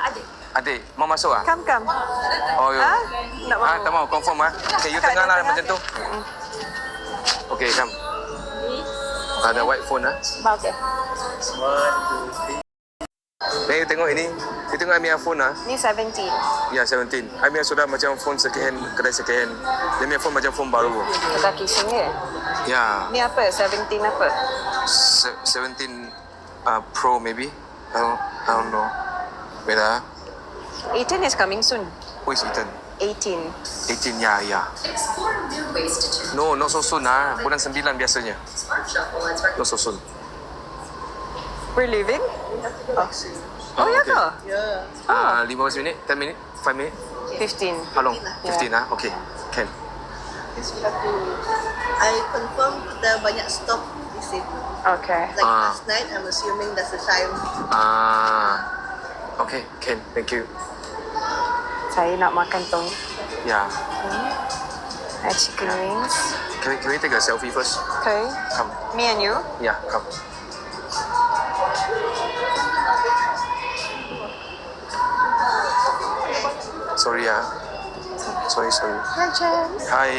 Adik. Adik, mau masuk ah? Come. Oh, you. Nak mau? Tak mau, confirm ah. Okay, you Kat tengah lah tengah. macam tu. Okay, come. Ada white phone ah. Okay. Ni tengok ini. You tengok Amia phone ah. Ni 17. Ya, 17. Amia sudah macam phone second hand, kedai second hand. Dia punya phone macam phone baru. Kita kisah ni. Ya, Ni apa? 17 apa? 17 Pro maybe. I don't know. Wait ah. 18 is coming soon. Who is Ethan? 18. 18, ya. No, not so soon ah. Bulan 9 biasanya. Not so soon. We're leaving? Oh, ya ke? 15 minit, 10 minit, 5 minit. 15. How long? 15 ah. Okay, can. I confirm kita banyak stop di situ. Okay. Like last night, I'm assuming that's the time. Okay, can. Thank you. Saya nak makan tong. Yeah. Chicken wings. Can we take a selfie first? Okay. Come. Me and you? Yeah, come. Sorry ah. Sorry. Hi, James. Hi.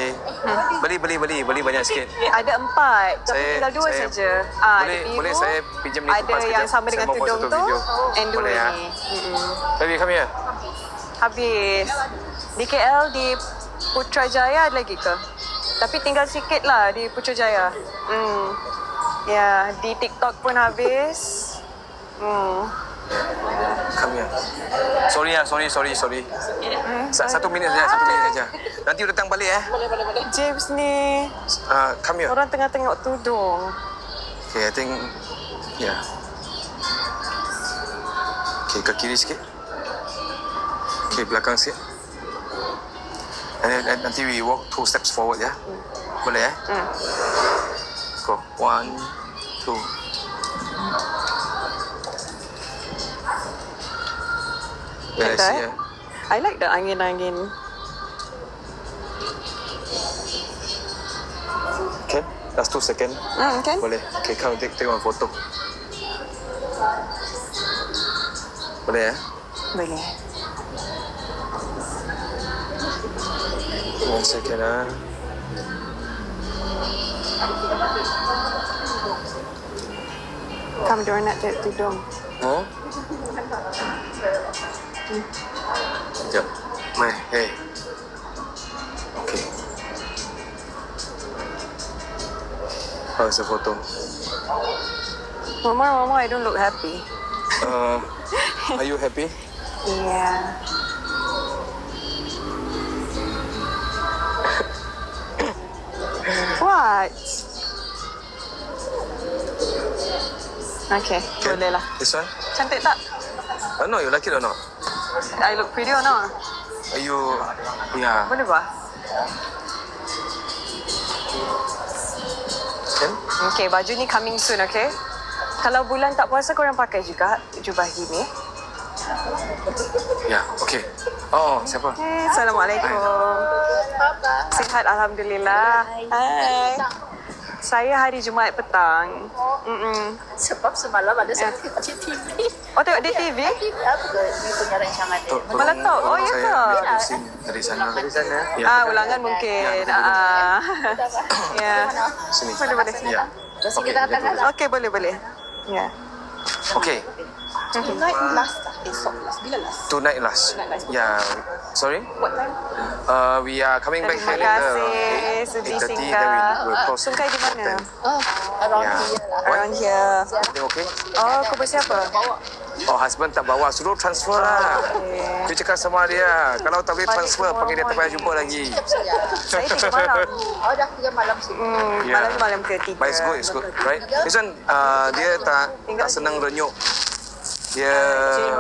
Beli banyak sikit. Ada 4, tapi Saya- tinggal 2 saya- saja. Boleh saya pinjam ni Ada kipas yang kejap? sama Saya dengan mau buat tudung satu tu video. and 2 Boleh ah? ni. Baby, come here. Habis. Di KL, di Putrajaya ada lagi ke? Tapi tinggal sikit lah di Putrajaya. Ya, di TikTok pun habis. Come here. Sorry. Satu minit saja. Nanti datang balik eh. James ni, Come here. orang tengah tengok tudung. Okay, I think yeah. Okay, ke kiri sikit. Okay, belakang sikit. And then nanti we walk 2 steps forward ya. Boleh eh? Go. 1, 2. Let's Betul, see eh? ya. I like the angin-angin. Okay, last 2 second. Kan? Boleh. Okay, come take one photo. Boleh ya? Boleh. 1 second ah. Kamu diorang nak tengok tudung. Huh? Sekejap. Mai, hey. Okay. How's the photo? Mama, I don't look happy. Are you happy? Yeah. What? Okay, boleh lah. This one? Cantik tak? No, you like it or not? I look pretty or not? Are you... Yeah. Boleh bah? Can? Okay, baju ni coming soon, okay? Kalau bulan tak puasa, korang pakai juga jubah gini. Yeah, okay. Oh, siapa? Assalamualaikum. Sihat, Alhamdulillah. Hai. Saya hari Jumaat petang. Sebab semalam ada satu di TV. Oh, tengok di TV? Apa ke dia punya rancangan dia? Malah tahu. Oh, ya Saya ke? ambil scene dari sana. Ya. Ulangan mungkin. Ya. Sini. Boleh. Ya. Okay, dia boleh. Okey, boleh. Ya. Okay. Tonight last tak? Esok last. Bila last? Tonight last. Yeah. Sorry? What time? We are coming back Terima here later. kasih sudi 8:30, singgah. then we will close. Sungkai di mana? 10. Oh, around Yeah. here lah. Around here. Everything okay? Oh, kau bersiapa? Oh, husband tak bawa. Suruh transfer lah. You cakap sama dia. Kalau tak boleh transfer, panggil dia tak payah jumpa lagi. Saya 3 malam. Oh, dah 3 malam sih. Yeah. Malam ni malam ke-3. But it's good. Right? This one, dia tak senang renyuk. Dia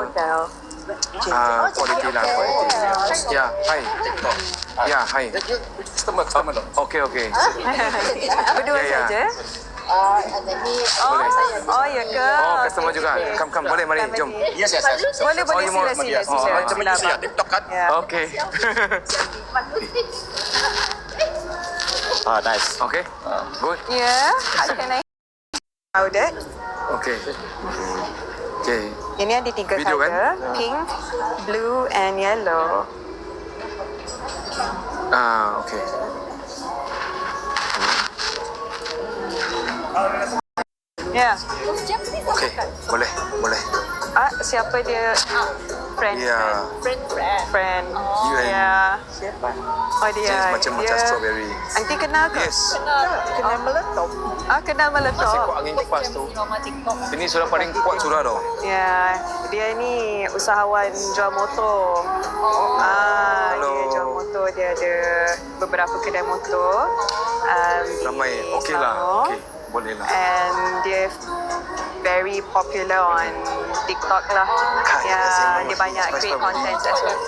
Hotel. quality lah, quality. Yeah, hi. Yeah, hi. Customer dong. Okay. Berdua Ya, ya. saja? Ada ni. Oh, ya ke? Oh, customer juga. Come, boleh, mari, jom. Yes. Boleh, you mau sila. Macam mana siya? TikTok kan? Ya. Okay. Nice. Okay, good. Ya, can I powder? Okay. Okay. Ini ada 3 Video, saja. Pink, blue and yellow. Okay. Yeah. Okay, boleh. Siapa dia? Friend. Ya. Friend. You and Yeah. Oh dia. macam strawberry. Aunty kenal ke? Yes. Kena meletup. Kenal meletup. Asyik angin kipas tu. Ini sudah paling kuat sudah tau. Ya, dia ni usahawan jual motor. Hello. Dia jual motor, dia ada beberapa kedai motor. Ramai. Di Okey lah. Selangor. Okey, boleh lah. And dia very popular on TikTok lah. Dia banyak create content as well.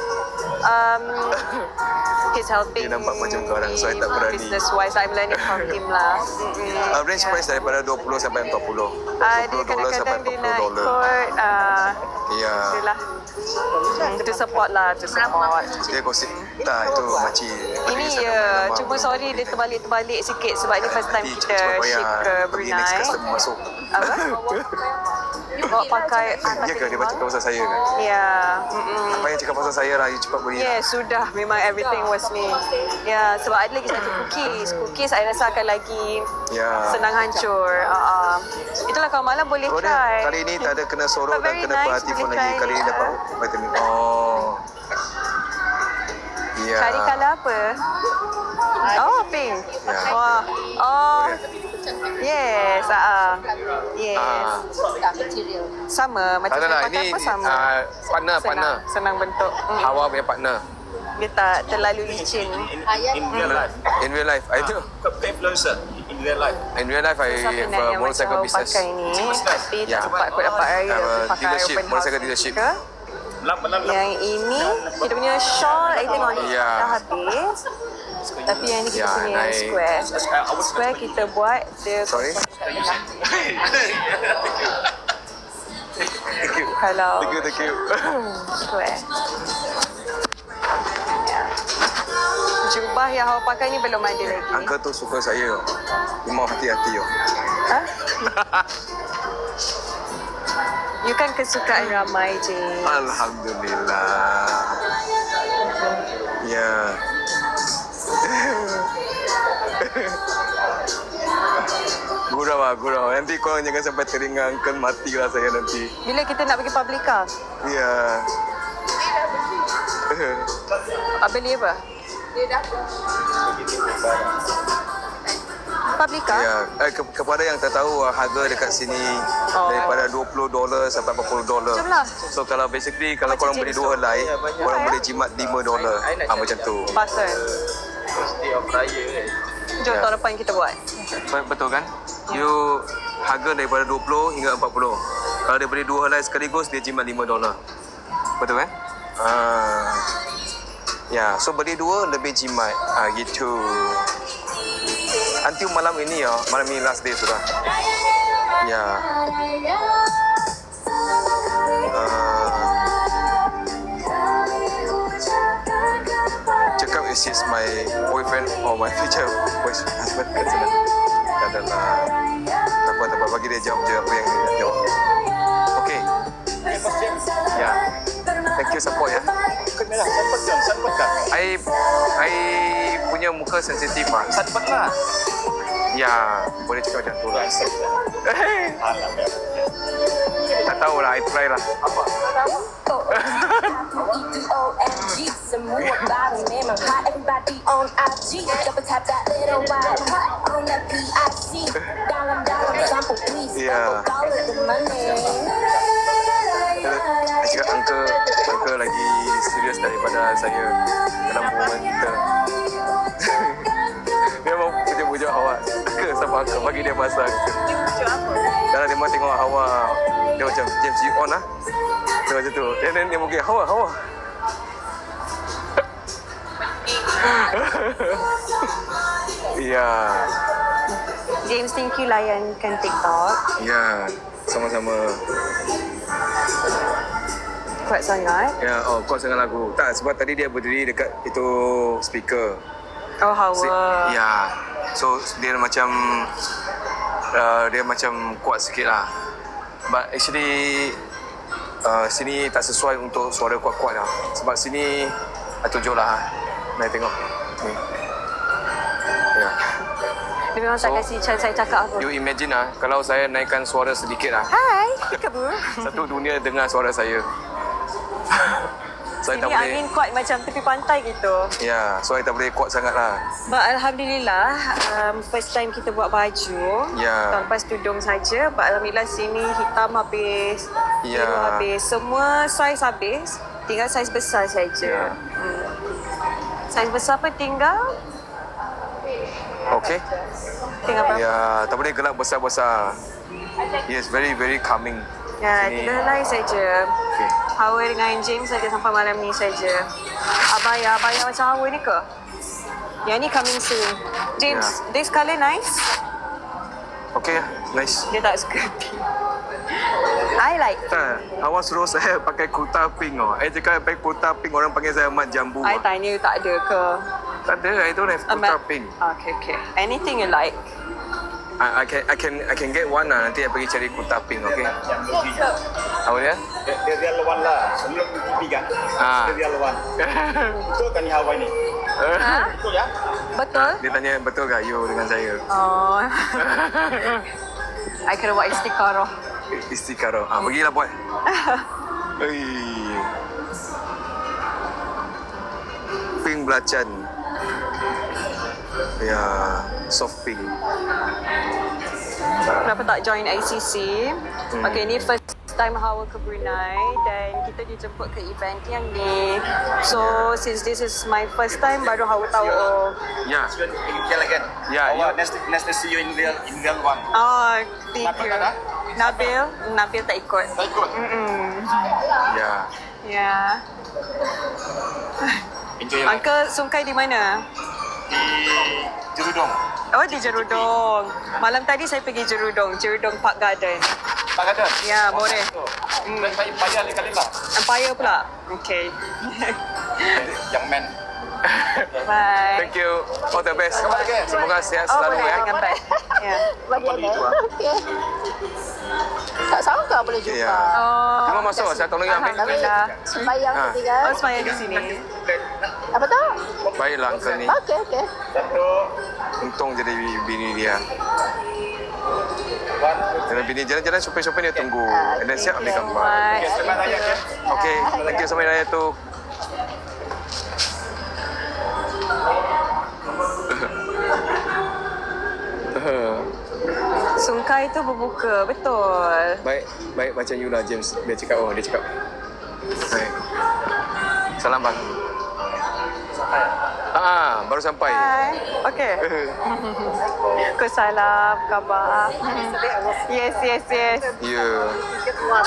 He's helping Dia nampak macam kau orang, so I tak berani. business wise. I'm learning from him lah. Range price daripada 20 sampai 40. Dia kadang-kadang dia nak ikut. Ya. Itulah. To support lah, to support. Dia gosip. Tak, itu makcik. Ini cuma sorry dia terbalik-terbalik sikit sebab ni first time kita ship ke Pergi next Brunei. customer masuk. Apa? Bawa pakai Ya ke? Dia baca cakap pasal saya kan? Ya. Apa yang cakap pasal saya lah, you cepat beri. Yeah, sudah. Memang everything was me. Ya, sebab ada lagi satu cookies. Cookies saya rasa akan lagi senang hancur. Itulah kalau malam boleh Oh, try. kali ini tak ada kena sorok But dan very kena nice, perhati pun boleh lagi. try Kali ni. ini dapat vitamin. Oh. Ya. Cari colour apa? Oh, pink. Ya. Wah. Oh. Yes. Yes. Sama. Macam Tak ada lah, saya pakai ini pun sama. partner. Senang bentuk. Hawa punya partner. Dia tak terlalu licin. In real life. In real life, I do. Influencer. In real life. In real life, I Safi have nak a yang motorcycle macam business. pakai ni. Tapi Ya. tak sempat kot dapat raya. Pakai dealership, open house motorcycle dealership. ke. Yang ini, kita punya shawl, I tengok ni Ya. dah habis. Tapi yang ni kita Ya, punya naik. square. Square kita buat, dia Sorry? Thank you. Kalau Thank you. square. Ya. Jubah yang awak pakai ni belum ada lagi. Uncle tu suka saya. Memang hati-hati. Ha? You kan kesukaan ramai je. Alhamdulillah. Ya. Gurau. Nanti korang jangan sampai teringat uncle matilah saya nanti. Bila kita nak pergi Publica? Ya. Beli apa? Publica? Ya. Kepada yang tak tahu harga dekat sini daripada $20 sampai $40. Macam lah. So kalau basically kalau korang beli dua helai, korang boleh jimat $5. Macam tu. Pasal. Jom tahun depan kita buat. Betul kan? You harga daripada 20 hingga 40. Kalau dia beli dua helai sekaligus, dia jimat $5. Betul kan? Ya, so beli dua lebih jimat. Gitu. Until malam ini malam ini last day sudah. Ya. Cakap is this my boyfriend or my future husband kat sana. Tak adalah. Tak apa. Bagi dia jawab je apa yang dia nak jawab. Okay. Ya. Thank you support ya. I punya muka sensitif lah. Cepat lah. Ya, boleh cakap macam tu lah. Tak tahulah, I try lah. Apa? OMG, semua baru memang hot. Everybody on IG, double tap that little white hot on that PIC. Dalam campur please, double dollar the money. Saya cakap uncle lagi serius daripada saya dalam hubungan kita. Dia mau pujuk-pujuk awak ke sama uncle, bagi dia masa. Dalam dia mau tengok awak, dia macam James you on lah. Dia macam tu. Dan dia mungkin hawa. Ya. James, thank you layankan TikTok. Ya, sama-sama. Kuat sangat. Ya, kuat sangat lagu. Tak, sebab tadi dia berdiri dekat itu speaker. Oh, Hawa. Ya. So dia macam kuat sikit lah. But actually sini tak sesuai untuk suara kuat-kuat lah. Sebab sini tunjuk lah. Mari tengok. Ni. Ya. Dia Dia memang tak kasi saya cakap apa. You imagine kalau saya naikkan suara sedikit Hai, peekaboo. satu dunia dengar suara saya. Saya tak Sini boleh. angin kuat macam tepi pantai gitu. Ya, so saya tak boleh kuat sangat lah. But Alhamdulillah, first time kita buat baju. Ya. Tahun lepas tudung saja. But Alhamdulillah sini hitam habis, Ya. biru habis. Semua saiz habis. Tinggal saiz besar saja. Ya. Saiz besar apa tinggal? Okay. Tinggal berapa? Ya, tak boleh gelap besar-besar. Yes, very very calming. Ya, Sini. 3 helai saja. Okay. Hawa dengan James saja sampai malam ni saja. Abaya macam Hawa ni ke? Yang ni coming soon. James, this colour nice? Okay, nice. Dia tak suka pink. I like. Tak, awak suruh saya pakai kurta pink Saya cakap pakai kurta pink, orang panggil saya mat jambu. I tanya tak ada ke? Tak ada, I don't have kurta pink. Okay. Anything you like. I can get one lah. Nanti saya pergi cari kurta pink, okay? Apa dia? Dia lawan lah. Sebelum TV kan. Dia lawan. Betul kan ni Hawaii ni? Betul ya? Betul? Dia tanya betul tak you dengan saya? Oh. I kena buat istiqarah. Istiqarah. Pergilah buat. Oi. Pink belacan. Ya, soft pink. Kenapa tak join ICC? Okay, ni first time Hawa ke Brunei dan kita dijemput ke event yang ni. So, since this is my first time, baru Hawa tahu. Ya. India kan? Ya, Awak next to see you in India one. Oh, thank Nabil you. tak ada? Nabil tak ikut. Tak ikut? Ya. Ya. Enjoy your life. Uncle Sungkai di mana? Di Jerudong. Oh, di Jerudong. Malam tadi saya pergi Jerudong Park Garden. Tak ada? Ya, boleh. Saya bayar kali lah. Empire pula. Okay. Yang man. Bye. Thank you. All the best. Semoga sehat Oh, selalu boleh ya. dengan bag. Ya. Okey. Tak sangka boleh jumpa. Ya. Oh. Terima masuk, saya tolong you ambil. Alhamdulillah. Sembayang Ha. tadi kan. Oh, semaya di sini. Apa tu? Baiklah uncle ni. Okey. Satu. Untung jadi bini dia. Jangan bini jalan-jalan supaya dia tunggu. And then siap ambil gambar. Bye. Selamat raya kan? Okay, thank you Selamat Raya tu. Sungkai tu berbuka, betul. Baik macam you lah James. Dia cakap, dia cakap. Baik. Salam bang. Baru sampai. Hai. Okay. Salam, khabar. Yes. Ya.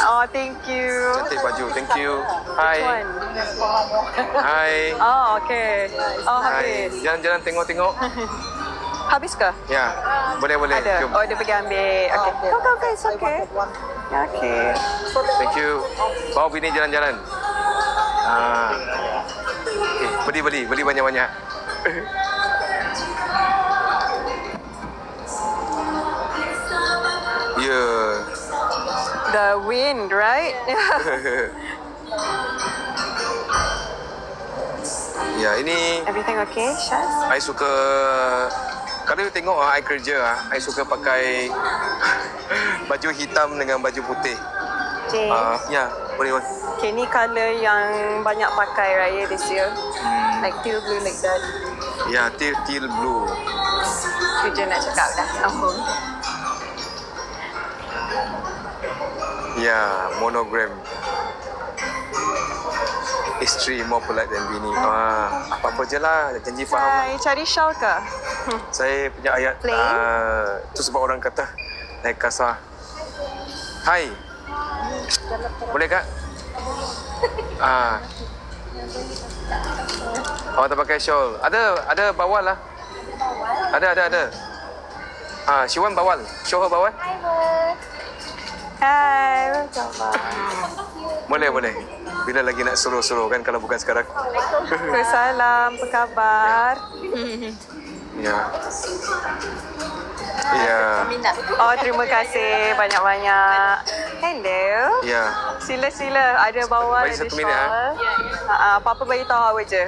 Oh, thank you. Cantik baju. Thank you. Hai. Tuan. Hai. Oh, okay. Oh, Hai. habis. Jalan-jalan tengok-tengok. Habis ke? Ya. Boleh. Ada. Jom. Oh, dia pergi ambil. Okay. Kau, it's okay. Okay. Thank you. Bawa bini jalan-jalan. Okay. Beli banyak-banyak. Ya. The wind, right? Ya, ini Everything okay, Syaz? I suka. Kalau you tengok I kerja I suka pakai baju hitam dengan baju putih. James. Ya, boleh. Okay, ni colour yang banyak pakai raya this year. Like teal blue like that. Ya, teal blue. Tu je nak cakap dah. Sambung. Ya, monogram. Isteri more polite than bini. Apa-apa je lah, janji faham. Hai, cari shawl ke? Saya punya ayat Plain? tu sebab orang kata naik kasar. Hai. Boleh kak? Awak tak pakai shawl. Ada bawal lah. Ada. She want bawal. Show her bawal. Hai, khabar. Boleh. Bila lagi nak suruh-suruh kan kalau bukan sekarang. Salam, apa khabar? Ya. Ya. Oh, terima kasih banyak-banyak. Hello. Ya. Sila. Ada bawal, Bagi ada 1 minit, shawl. Apa-apa bagi tahu awak je.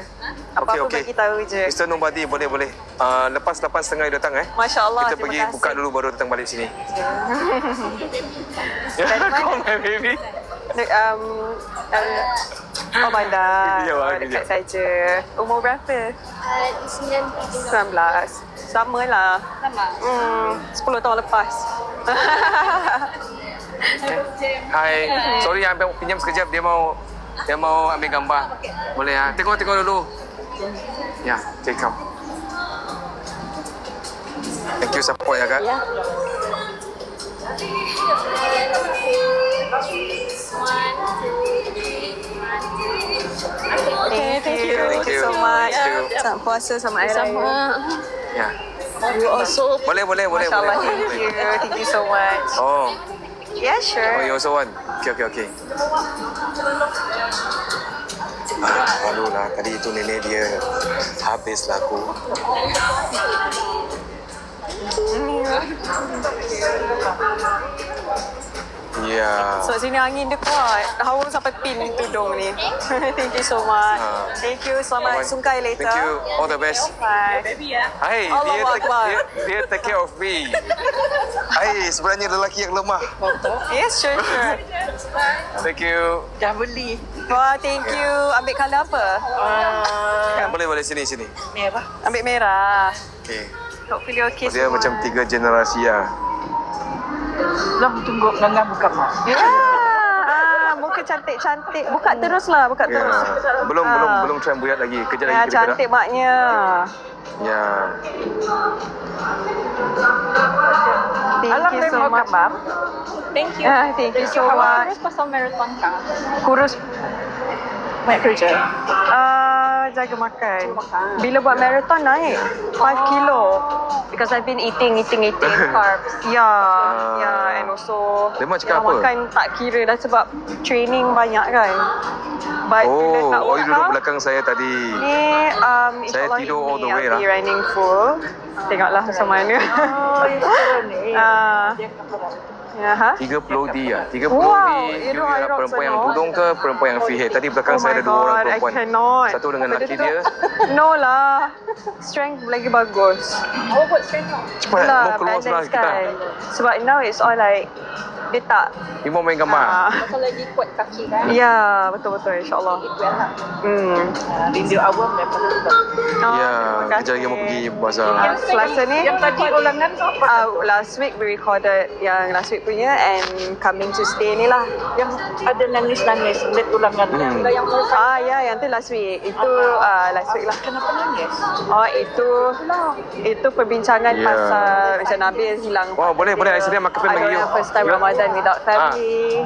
Apa-apa bagi tahu je. Mr. Nobody, boleh. Lepas 8.30 datang Masya Allah, Kita pergi terima buka kasih. dulu baru datang balik sini. Dari mana? Call my baby. Oh, bandar. Ya, wah, Dekat kejap. saja. Umur berapa? 19. 19. Sama lah. Lama. 10 tahun lepas. Hai, sorry ambil pinjam sekejap, dia mau ambil gambar. Boleh ah. Tengok dulu. Ya, okay, come. Thank you support ya Kak. Ya. Thank you so much. Thank you. Selamat puasa, selamat hari raya. Ya. You also. Boleh. Masya Allah, thank you so much. Oh, Yeah, sure. you also want? Okay. Malu lah, tadi itu nenek dia habis laku. Ya. So sini angin dia kuat. Hawa sampai pin tudung ni. Thank you so much. Thank you. Selamat sungkai later. Thank you. All the best. Bye. Hai, Allahu Akbar. dia take care of me. Hai, sebenarnya lelaki yang lemah. Yes, sure. Thank you. Dah beli. Wah, thank you. Ambil colour apa? Boleh sini. Merah. Ambil merah. Okay. Hopefully okay Dia semua. macam 3 generasi lah. Dah tunggu Nganga buka mak. Ya. Muka cantik-cantik. Buka terus lah. Buka terus. Ya. Belum try buyat lagi. Kejap Ya, lagi kita cantik maknya. Ya. Thank you so much. Mam. Thank you. Thank you so much. Terus pasal marathon ka. Kurus. Banyak kerja. Jaga makan. Bila buat marathon naik 5 kilo. Because I've been eating carbs. Yeah, and also Lemak cakap apa? makan tak kira dah sebab training banyak kan. But bila tak You duduk workout, belakang saya tadi. ni Saya insyaAllah tidur all the way I'll be lah. running full. Tengoklah macam mana. Ya, ha? 30 D lah. 30 Wow, D. you You know I ialah rock perempuan yang sangat. tudung ke perempuan yang free head? Tadi belakang saya ada 2 orang perempuan. I cannot. Satu dengan lelaki dia. No lah. Strength lagi bagus. Awak buat strength tak? Cepat, mau keluar sebelah balance kita. Sebab now it's all like dia tak. You mau main gambar? Pasal lagi kuat kaki kan? Ya, betul-betul insyaAllah. Rindu awam memang juga. Ya, terima kasih. kejap lagi mau pergi bazar. Selasa ni Yang tadi ulangan tu apa? last week we recorded yang last week punya and coming Tuesday ni lah. Yang ada nangis-nangis Lihat ulangan. Yang perfect. Ya, yang tu last week. Itu last week lah. Kenapa nangis? Oh, itu perbincangan Ya. pasal macam Nabil hilang. Wah, boleh. I sedia makan pen bagi you. First time Ramadan without family.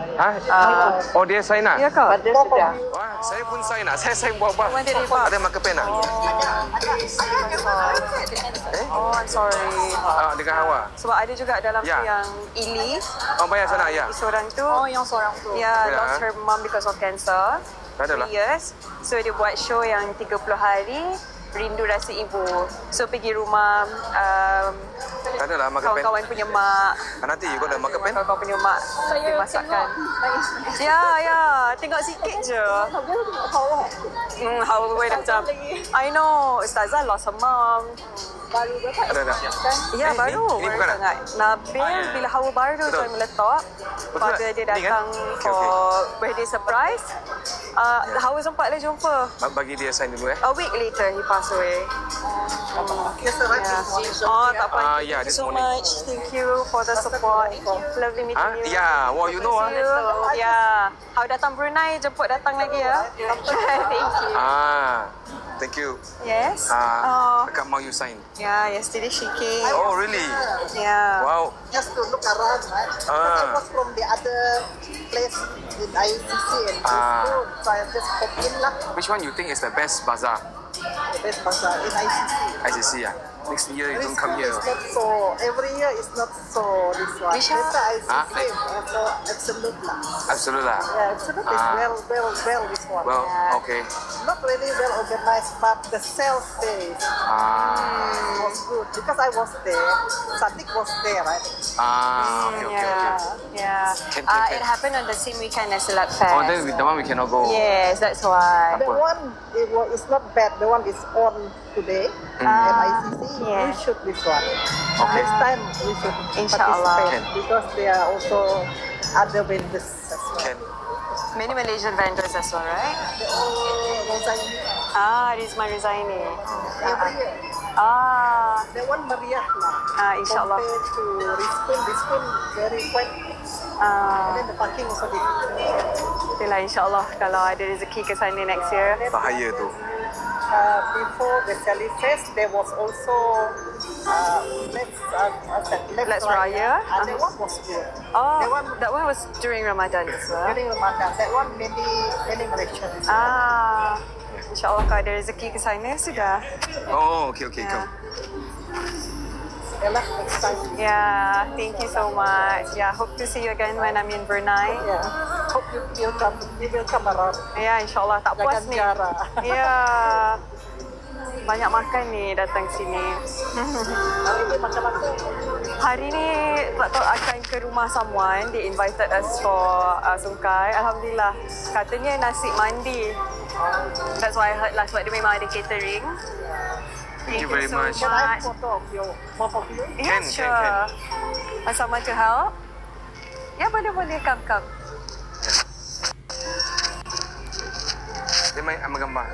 Oh, dia sign lah? Ya kau? Pada sudah. Wah, saya pun sign lah. Saya sign buah-buah. Mana dia lepak? Ada marker pen lah? Oh, I'm sorry. Dengan Hawa. Sebab ada juga dalam Ya. tu yang Ili. Oh, bayar sana, ya. Seorang tu. Oh, yang seorang tu. Ya, Ya. lost her mom because of cancer. Tak ada lah. 3 years. So dia buat show yang 30 hari rindu rasa ibu. So pergi rumah Tak ada lah marker pen. kawan-kawan punya mak. Nanti you got the marker pen? Kawan-kawan punya mak dia masakkan. Ya, tengok sikit je. How dah macam I know Ustazah lost her mom. Baru berapa? Ada. Ya, baru ini bukan tak? sangat. Nabil bila Hawa baru Betul. join meletak. Betul Pada tak? dia Ni kan? datang Okay, for birthday surprise. Hawa sempat lah jumpa. Bagi dia sign dulu A week later he passed away. Oh, tak apa. Thank yeah, you this so morning. much. Thank you for the support. Lovely meeting you. Ya, wow, you know Thank you. Ya. Hawa datang Brunei, jemput datang lagi ya. Thank you. Thank you. Yes. Kakak mau you sign. Yeah, yesterday she came. Oh, really? Yeah. Wow. Just to look around, right? I was from the other place in ICC and so I just pop in lah. Which one you think is the best bazaar? Best pasar in ICC. ICC ya. next year you don't come here. It's not so, every year is not so this one. Which one? Later I see Ah, same, so absolute lah. Absolute lah. Yeah, absolute is well this one. Well, okay. Not really well organized, but the sales days was good because I was there. Sadiq was there, right? Okay. Yeah. Can. It happened on the same weekend as Silat Fest. Oh, then the one we cannot go. Yes, that's why. The one it's not bad. The one is on today at ICC. yeah. We should this one. Okay. Next time we should Inshallah. participate because there are also other vendors as well. Can. Many Malaysian vendors as well, right? Rosaini. Rizman Rizaini. Every year. That one meriah lah. Inshallah. Compared to Rizkun very quite. And then the parking also different. Itulah insyaAllah kalau ada rezeki ke sana next year. Bahaya tu. Before the Sally Fest, there was also Let's Raya. And that one was good. Oh, That one that one was during Ramadan as well. during Ramadan. That one many Malaysians. InsyaAllah kalau ada rezeki ke sana sudah. Oh, okay, come. Yeah, next time. Yeah, thank you so much. Yeah, hope to see you again when I'm in Brunei. Yeah. Hope you will come around. Ya, insyaAllah tak puas Jaga ni. jarak. Ya. Banyak makan ni datang sini. Hari ni macam mana? Hari ni tak tahu akan ke rumah someone. They invited us for sungkai. Alhamdulillah. Katanya nasi mandi. That's why I heard last week dia memang ada catering. Thank you very much. Can I have photo of you? Both of you? Yes, Can. sure. Sama to help? Ya, boleh. Come. Dia main ambil gambar.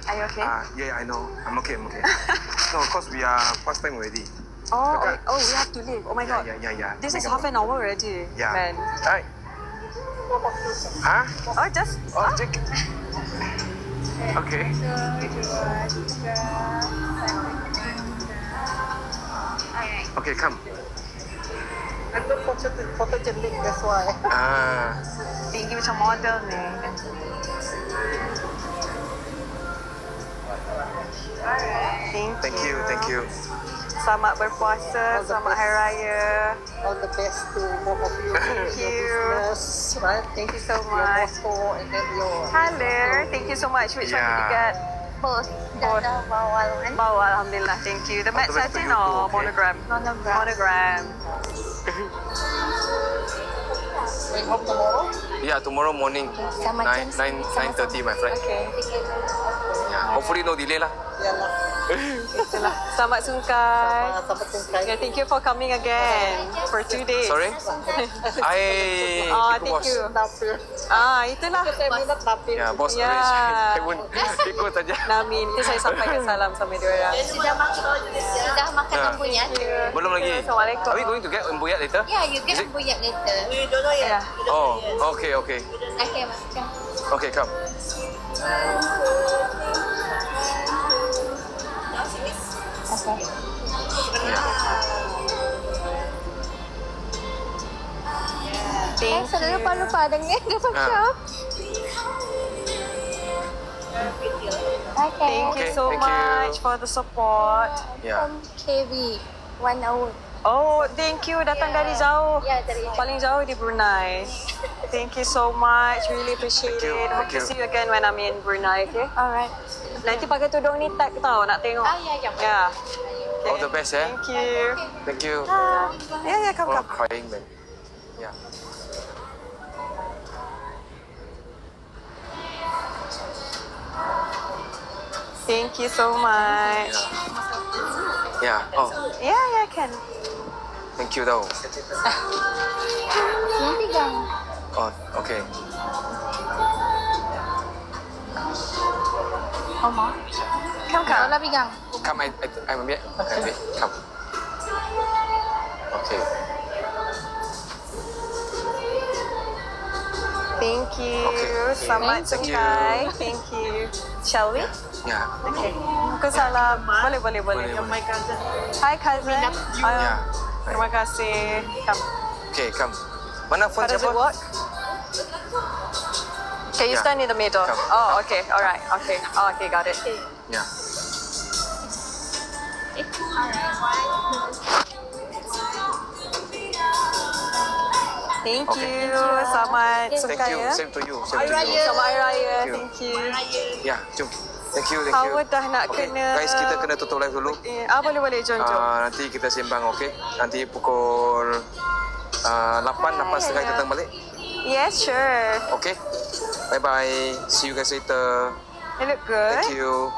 Are you okay? Yeah, I know. I'm okay. No, of course we are past time already. Oh, we have to leave. Oh my god. Yeah. This is half an hour already. Yeah. Man. Alright. Huh? Oh, just. Oh, take. Okay. Okay, come. I'm not photogenic, that's why. Tinggi macam model ni. Thank you. Selamat berpuasa, selamat Hari Raya. All the best to both of you. Thank Your you. business, right? Thank you so Your much. motto and then your... Hello, thank you so much. Which one did you get? Both. Dah bawal kan? Bawal, Alhamdulillah. Thank you. The matte the best to satin you too, or okay? monogram? Monogram. Going home tomorrow? Yeah, tomorrow morning. Sama 9:30, my friend. Okay. Yeah. Hopefully no delay lah. Yalah. Itulah. Selamat sungkai. Sampai sungkai. Yeah, thank you for coming again for 2 days. Sorry? Thank boss. you. Napir. Itulah. Saya minat napir. Yeah, boss Yeah. arrange. I won't ikut saja. Namin. Nanti saya sampaikan salam sama dia orang. Sudah makan rembuyat? Belum lagi. Assalamualaikum. Are we going to get embuyat later? Yeah, you get rembuyat later. We don't know yet. Yeah. Oh, okay. Okay, makan. Okay, come. Thank Selalu you. lupa dengan dia macam. Okay. Thank you Okay, so thank you. much for the support. Yeah. From KV. 1 hour. Oh, thank you. Datang dari jauh. Ya, dari Paling jauh di Brunei. Thank you so much. Really appreciate Thank you, it. Hope thank to you. see you again when I'm in Brunei, okay? Alright. Nanti pakai tudung ni tag tau, nak tengok. Ya. Yeah. Okay. All the best, eh? Thank you. Thank you. Yeah, come. Oh, crying, man. Yeah. Thank you so much. Yeah. Oh, Yeah, can. thank you tau. Yang pegang. Oh, okay. Oma. Come. Kalau pegang. Come, I ambil. Come. Okay. Thank you. Okay. Selamat Thank you. sungkai. Thank you. Shall we? Yeah. Okay. Waalaikumsalam. Boleh. Boleh. Hi, cousin. Yeah. Terima kasih. Come. Okay, come. Mana phone How does siapa? it work? Okay, you Yeah. stand in the middle. Come. Oh, okay. All right. Okay. Oh, okay, got it. Yeah. Thank Okay. you. Selamat Thank Sukai you. ya. Same to you. Same to you. Selamat Hari Raya. Thank Thank you. Ya, jom. Thank you. Howard dah nak Okay, kena... guys, kita kena tutup live dulu. Boleh. Jom. Nanti kita sembang, okay? Nanti pukul 8:30 kita datang balik. Yes, sure. Okay? Bye-bye. See you guys later. You look good. Thank you.